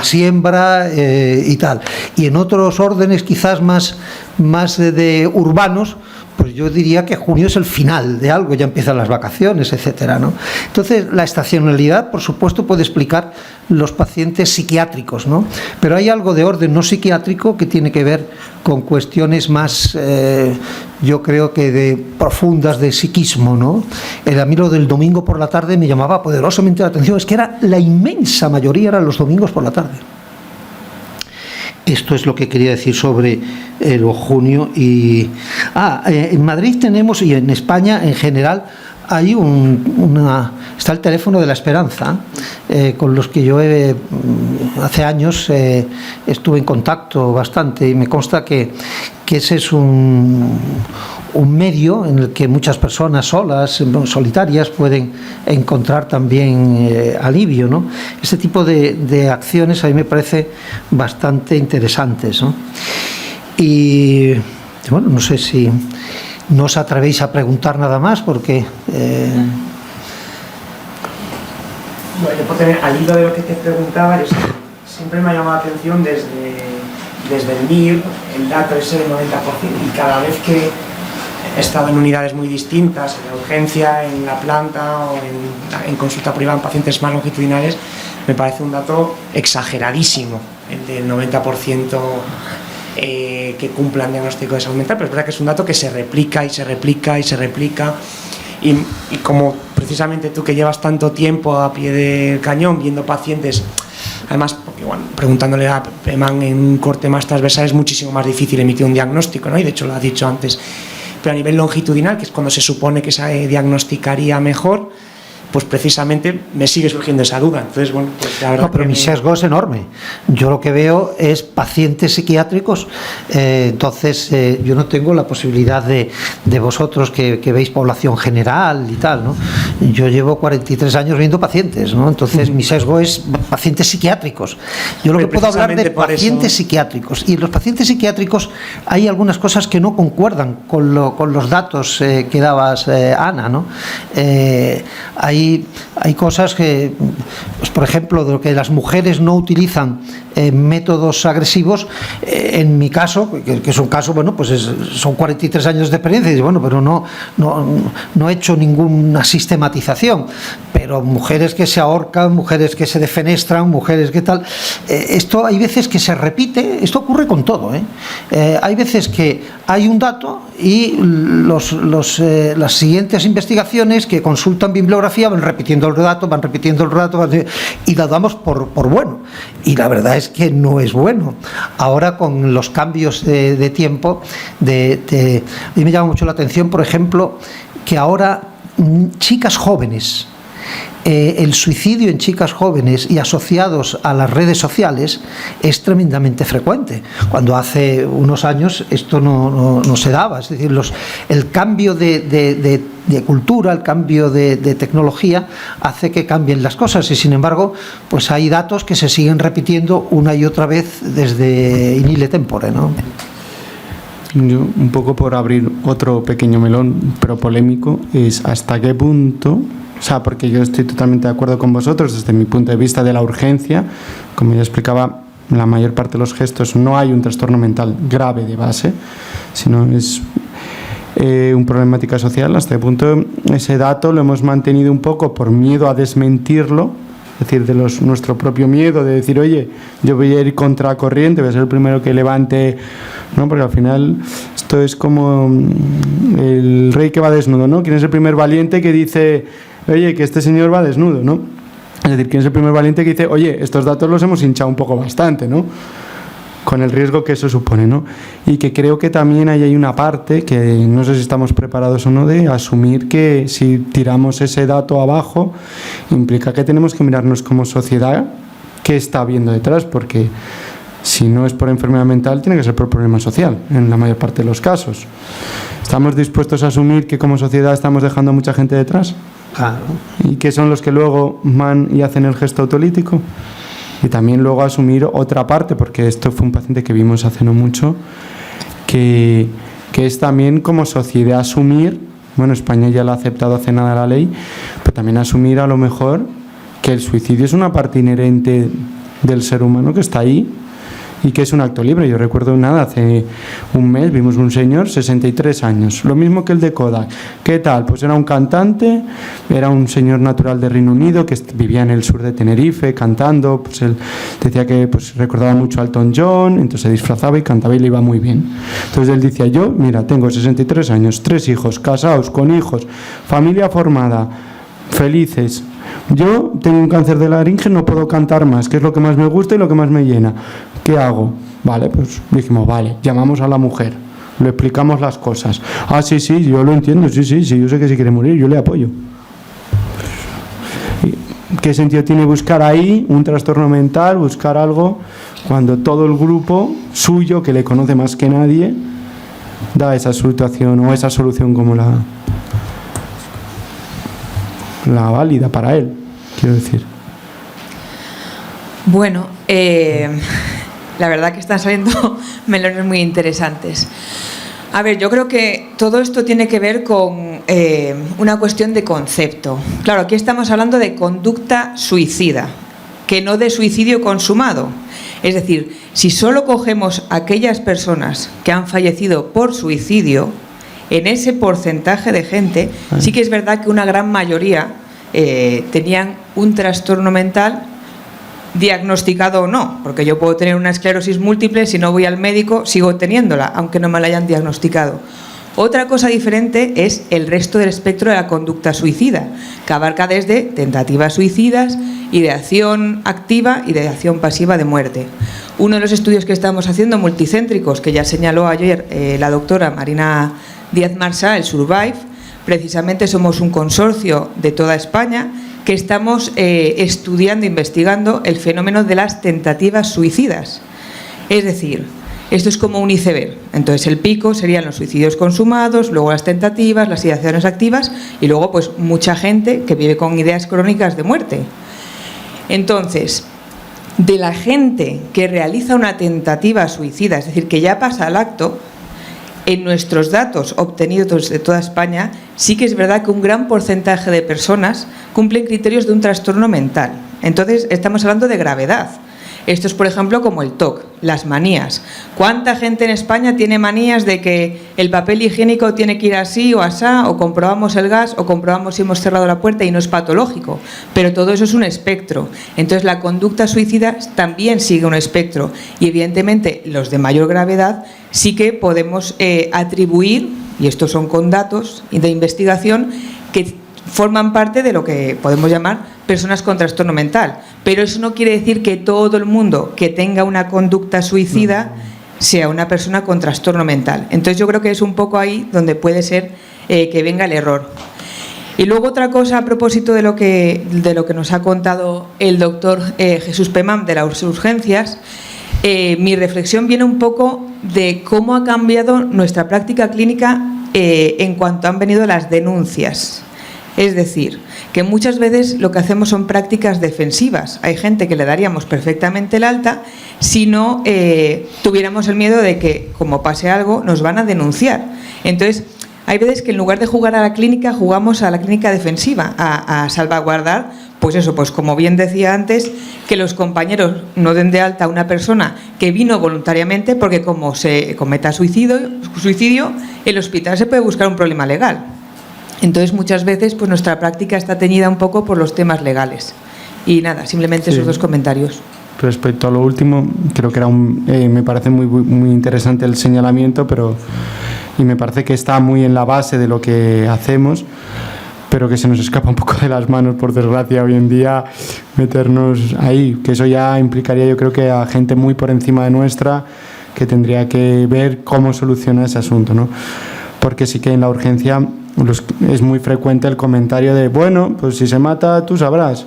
B: siembra y tal. Y en otros órdenes quizás más de urbanos, pues yo diría que junio es el final de algo, ya empiezan las vacaciones, etcétera, ¿no? Entonces, la estacionalidad, por supuesto, puede explicar los pacientes psiquiátricos, ¿no? Pero hay algo de orden no psiquiátrico que tiene que ver con cuestiones más, yo creo que profundas de psiquismo, ¿no? A mí lo del domingo por la tarde me llamaba poderosamente la atención, es que la inmensa mayoría eran los domingos por la tarde. Esto es lo que quería decir sobre el junio. En Madrid tenemos, y en España en general, hay está el teléfono de la Esperanza, con los que yo hace años estuve en contacto bastante, y me consta que ese es un medio en el que muchas personas solas, solitarias, pueden encontrar también alivio, ¿no? Este tipo de acciones a mí me parece bastante interesantes, ¿no? Y bueno, no sé si no os atrevéis a preguntar nada más, porque
A: Bueno, yo al hilo de lo que te preguntaba, siempre me ha llamado la atención desde el MIR, el dato ese del 90%, y cada vez que he estado en unidades muy distintas, en la urgencia, en la planta o en consulta privada en pacientes más longitudinales, me parece un dato exageradísimo, el del 90% que cumplan diagnóstico de salud mental, pero es verdad que es un dato que se replica y se replica y se replica, y como precisamente tú que llevas tanto tiempo a pie del cañón viendo pacientes, además, porque, bueno, preguntándole a Eman en un corte más transversal es muchísimo más difícil emitir un diagnóstico, ¿no? Y de hecho lo has dicho antes, pero a nivel longitudinal, que es cuando se supone que se diagnosticaría mejor, pues precisamente me sigue surgiendo esa duda. Entonces, bueno, pues la verdad.
B: No, pero mi sesgo es enorme. Yo lo que veo es pacientes psiquiátricos, entonces yo no tengo la posibilidad de vosotros que veis población general y tal, ¿no? Yo llevo 43 años viendo pacientes, ¿no? Entonces mi sesgo es pacientes psiquiátricos. Yo lo que puedo hablar de pacientes psiquiátricos, y los pacientes psiquiátricos hay algunas cosas que no concuerdan con los datos que dabas, Ana, ¿no? Hay cosas que, pues, por ejemplo, de lo que las mujeres no utilizan métodos agresivos, en mi caso, que es un caso, bueno, pues son 43 años de experiencia, y bueno, pero no he hecho ninguna sistematización, pero mujeres que se ahorcan, mujeres que se defenestran, mujeres que tal, esto hay veces que se repite, esto ocurre con todo, hay veces que hay un dato y las siguientes investigaciones que consultan bibliografía van repitiendo el dato, y lo damos por bueno, y la verdad es que no es bueno. Ahora, con los cambios de tiempo, a mí me llama mucho la atención, por ejemplo, que ahora chicas jóvenes, el suicidio en chicas jóvenes y asociados a las redes sociales es tremendamente frecuente, cuando hace unos años esto no se daba. Es decir, el cambio de cultura, el cambio de tecnología hace que cambien las cosas, y sin embargo pues hay datos que se siguen repitiendo una y otra vez desde in ile tempore, ¿no?
C: Yo, un poco por abrir otro pequeño melón, pero polémico, es hasta qué punto, o sea, porque yo estoy totalmente de acuerdo con vosotros desde mi punto de vista de la urgencia, como ya explicaba, la mayor parte de los gestos no hay un trastorno mental grave de base, sino es una problemática social. Hasta qué punto ese dato lo hemos mantenido un poco por miedo a desmentirlo, es decir, de nuestro propio miedo de decir, oye, yo voy a ir contra corriente, voy a ser el primero que levante, ¿no? Porque al final esto es como el rey que va desnudo, ¿no? ¿Quién es el primer valiente que dice, oye, que este señor va desnudo, ¿no? Es decir, ¿quién es el primer valiente que dice, oye, estos datos los hemos hinchado un poco bastante, ¿no? con el riesgo que eso supone, ¿no? Y que creo que también ahí hay una parte que no sé si estamos preparados o no de asumir que si tiramos ese dato abajo implica que tenemos que mirarnos como sociedad qué está habiendo detrás, porque si no es por enfermedad mental tiene que ser por problema social en la mayor parte de los casos. ¿Estamos dispuestos a asumir que como sociedad estamos dejando a mucha gente detrás?
B: Claro.
C: Y que son los que luego van y hacen el gesto autolítico. Y también luego asumir otra parte, porque esto fue un paciente que vimos hace no mucho, que es también como sociedad asumir, bueno, España ya lo ha aceptado hace nada la ley, pero también asumir a lo mejor que el suicidio es una parte inherente del ser humano que está ahí y que es un acto libre. Yo recuerdo hace un mes vimos un señor, 63 años, lo mismo que el de Kodak. ¿Qué tal? Pues era un cantante, era un señor natural de Reino Unido que vivía en el sur de Tenerife cantando, pues él decía que pues recordaba mucho a Elton John, entonces se disfrazaba y cantaba y le iba muy bien. Entonces él decía, yo, mira, tengo 63 años, 3 hijos, casados, con hijos, familia formada, felices. Yo tengo un cáncer de laringe, no puedo cantar más, que es lo que más me gusta y lo que más me llena. ¿Qué hago? Vale, pues dijimos, vale, llamamos a la mujer, le explicamos las cosas. Ah, sí, yo lo entiendo, sí, yo sé que si quiere morir, yo le apoyo. ¿Qué sentido tiene buscar ahí un trastorno mental, buscar algo, cuando todo el grupo suyo, que le conoce más que nadie, da esa situación o esa solución como la válida para él, quiero decir?
D: Bueno, la verdad que están saliendo melones muy interesantes. A ver, yo creo que todo esto tiene que ver con una cuestión de concepto. Claro, aquí estamos hablando de conducta suicida, que no de suicidio consumado. Es decir, si solo cogemos aquellas personas que han fallecido por suicidio, en ese porcentaje de gente, sí que es verdad que una gran mayoría tenían un trastorno mental, diagnosticado o no, porque yo puedo tener una esclerosis múltiple, si no voy al médico sigo teniéndola, aunque no me la hayan diagnosticado. Otra cosa diferente es el resto del espectro de la conducta suicida, que abarca desde tentativas suicidas, ideación activa y ideación pasiva de muerte. Uno de los estudios que estamos haciendo multicéntricos, que ya señaló ayer la doctora Marina Díaz Marsá, el Survive, precisamente somos un consorcio de toda España que estamos estudiando, investigando el fenómeno de las tentativas suicidas. Es decir, esto es como un iceberg. Entonces el pico serían los suicidios consumados, luego las tentativas, las ideaciones activas y luego pues mucha gente que vive con ideas crónicas de muerte. Entonces, de la gente que realiza una tentativa suicida, es decir, que ya pasa al acto, en nuestros datos obtenidos de toda España, sí que es verdad que un gran porcentaje de personas cumplen criterios de un trastorno mental. Entonces, estamos hablando de gravedad. Esto es, por ejemplo, como el TOC, las manías. ¿Cuánta gente en España tiene manías de que el papel higiénico tiene que ir así o asá, o comprobamos el gas, o comprobamos si hemos cerrado la puerta y no es patológico? Pero todo eso es un espectro. Entonces, la conducta suicida también sigue un espectro. Y, evidentemente, los de mayor gravedad sí que podemos atribuir, y estos son con datos de investigación, que forman parte de lo que podemos llamar personas con trastorno mental. Pero eso no quiere decir que todo el mundo que tenga una conducta suicida sea una persona con trastorno mental. Entonces yo creo que es un poco ahí donde puede ser que venga el error. Y luego otra cosa a propósito de lo que nos ha contado el doctor Jesús Pemán de las urgencias, mi reflexión viene un poco de cómo ha cambiado nuestra práctica clínica en cuanto han venido las denuncias. Es decir, que muchas veces lo que hacemos son prácticas defensivas. Hay gente que le daríamos perfectamente el alta si no tuviéramos el miedo de que, como pase algo, nos van a denunciar. Entonces, hay veces que en lugar de jugar a la clínica, jugamos a la clínica defensiva, a salvaguardar, pues eso, pues como bien decía antes, que los compañeros no den de alta a una persona que vino voluntariamente, porque como se cometa suicidio, el hospital se puede buscar un problema legal. Entonces, muchas veces pues nuestra práctica está teñida un poco por los temas legales. Y nada, simplemente esos dos comentarios.
C: Respecto a lo último, creo que era me parece muy interesante el señalamiento, y me parece que está muy en la base de lo que hacemos, pero que se nos escapa un poco de las manos, por desgracia, hoy en día, meternos ahí, que eso ya implicaría, yo creo, que a gente muy por encima de nuestra, que tendría que ver cómo soluciona ese asunto, ¿no? Porque sí que en la urgencia es muy frecuente el comentario de, bueno, pues si se mata, tú sabrás.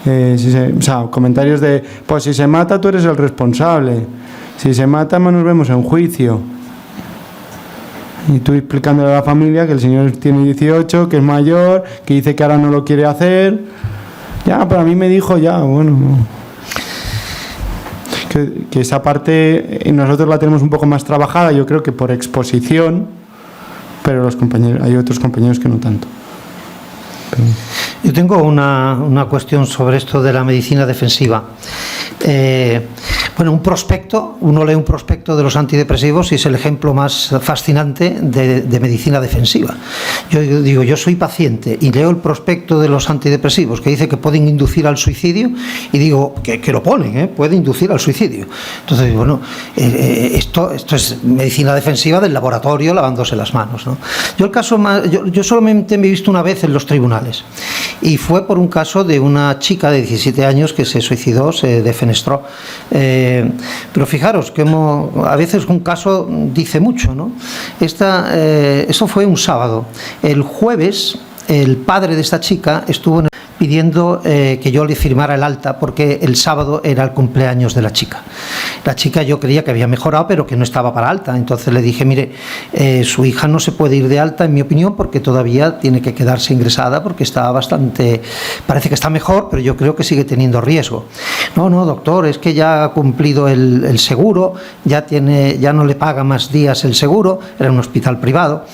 C: O sea, comentarios de, pues si se mata, tú eres el responsable. Si se mata, nos vemos en juicio. Y tú explicándole a la familia que el señor tiene 18, que es mayor, que dice que ahora no lo quiere hacer. Ya, pero a mí me dijo ya, bueno. Que esa parte nosotros la tenemos un poco más trabajada, yo creo que por exposición, pero hay otros compañeros que no tanto. Pero...
B: Yo tengo una cuestión sobre esto de la medicina defensiva. Bueno, un prospecto, uno lee un prospecto de los antidepresivos y es el ejemplo más fascinante de medicina defensiva. Yo digo, yo soy paciente y leo el prospecto de los antidepresivos que dice que pueden inducir al suicidio y digo, que lo ponen, puede inducir al suicidio. Entonces, bueno, esto es medicina defensiva del laboratorio lavándose las manos, ¿no? Yo solamente me he visto una vez en los tribunales y fue por un caso de una chica de 17 años que se suicidó, se defenestró. Pero fijaros que a veces un caso dice mucho, ¿no? Eso fue un sábado. El jueves, el padre de esta chica estuvo pidiendo que yo le firmara el alta porque el sábado era el cumpleaños de la chica. La chica yo creía que había mejorado pero que no estaba para alta, entonces le dije, mire, su hija no se puede ir de alta en mi opinión porque todavía tiene que quedarse ingresada porque está parece que está mejor, pero yo creo que sigue teniendo riesgo. No, doctor, es que ya ha cumplido el seguro, ya no le paga más días el seguro, era un hospital privado.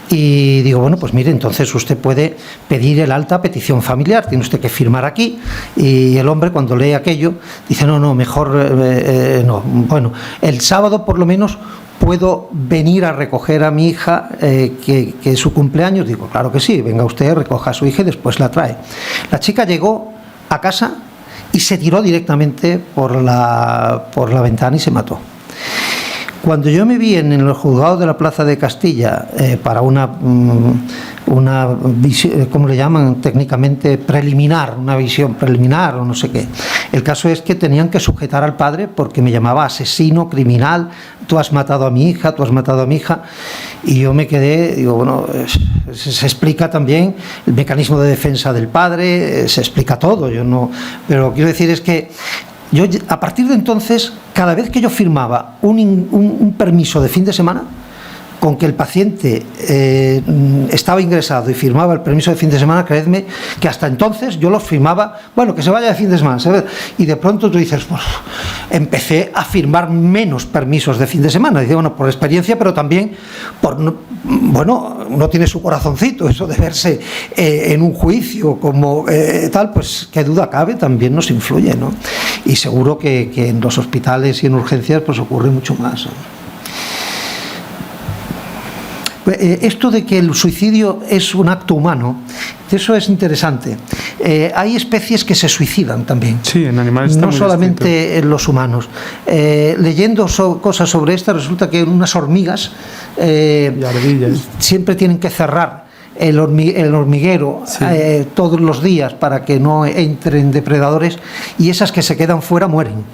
B: Y digo, bueno, pues mire, entonces usted puede pedir el alta a petición familiar, tiene usted que firmar aquí. Y el hombre, cuando lee aquello, dice, no, mejor no. Bueno, el sábado por lo menos puedo venir a recoger a mi hija, que es su cumpleaños. Digo, claro que sí, venga usted, recoja a su hija y después la trae. La chica llegó a casa y se tiró directamente por la ventana y se mató. Cuando yo me vi en el juzgado de la Plaza de Castilla para una visión, ¿cómo le llaman técnicamente? Preliminar, una visión preliminar o no sé qué. El caso es que tenían que sujetar al padre porque me llamaba asesino, criminal, tú has matado a mi hija, tú has matado a mi hija. Y yo me quedé, digo, bueno, se explica también el mecanismo de defensa del padre, se explica todo, pero quiero decir es que yo, a partir de entonces, cada vez que yo firmaba un permiso de fin de semana, con que el paciente estaba ingresado y firmaba el permiso de fin de semana, creedme que hasta entonces yo lo firmaba, bueno, que se vaya de fin de semana, ¿sabes? Y de pronto tú dices, pues empecé a firmar menos permisos de fin de semana. Dice, bueno, por experiencia, pero también uno tiene su corazoncito, eso de verse en un juicio como tal, pues qué duda cabe, también nos influye, ¿no? Y seguro que en los hospitales y en urgencias pues ocurre mucho más, ¿no? Esto de que el suicidio es un acto humano, eso es interesante. Hay especies que se suicidan también.
C: Sí, en animales está
B: no solamente en los humanos. Leyendo cosas sobre esto, resulta que unas hormigas
C: y ardillas
B: siempre tienen que cerrar el hormiguero, sí, todos los días para que no entren depredadores, y esas que se quedan fuera mueren.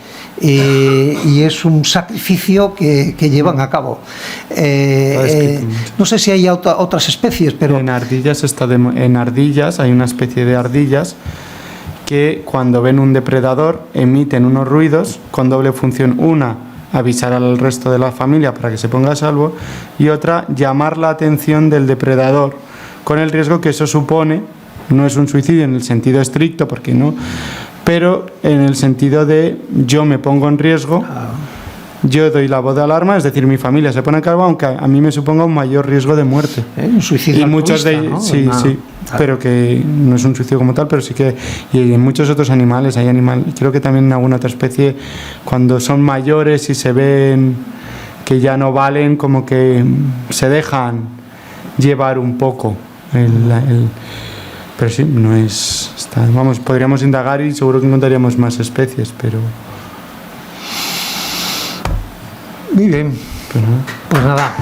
B: Y es un sacrificio que llevan a cabo. No sé si hay otras especies, pero
C: en ardillas hay una especie de ardillas que cuando ven un depredador emiten unos ruidos con doble función: una, avisar al resto de la familia para que se ponga a salvo, y otra, llamar la atención del depredador, con el riesgo que eso supone. No es un suicidio en el sentido estricto, porque no, pero en el sentido de yo me pongo en riesgo, yo doy la voz de alarma, es decir, mi familia se pone a cargo, aunque a mí me suponga un mayor riesgo de muerte.
B: Un suicidio.
C: Y muchos de ellos, ¿no? Sí, pero que no es un suicidio como tal, pero sí que, y en muchos otros animales, creo que también en alguna otra especie, cuando son mayores y se ven que ya no valen, como que se dejan llevar un poco pero sí, no es... vamos, podríamos indagar y seguro que encontraríamos más especies, pero...
B: Muy bien. Pues nada.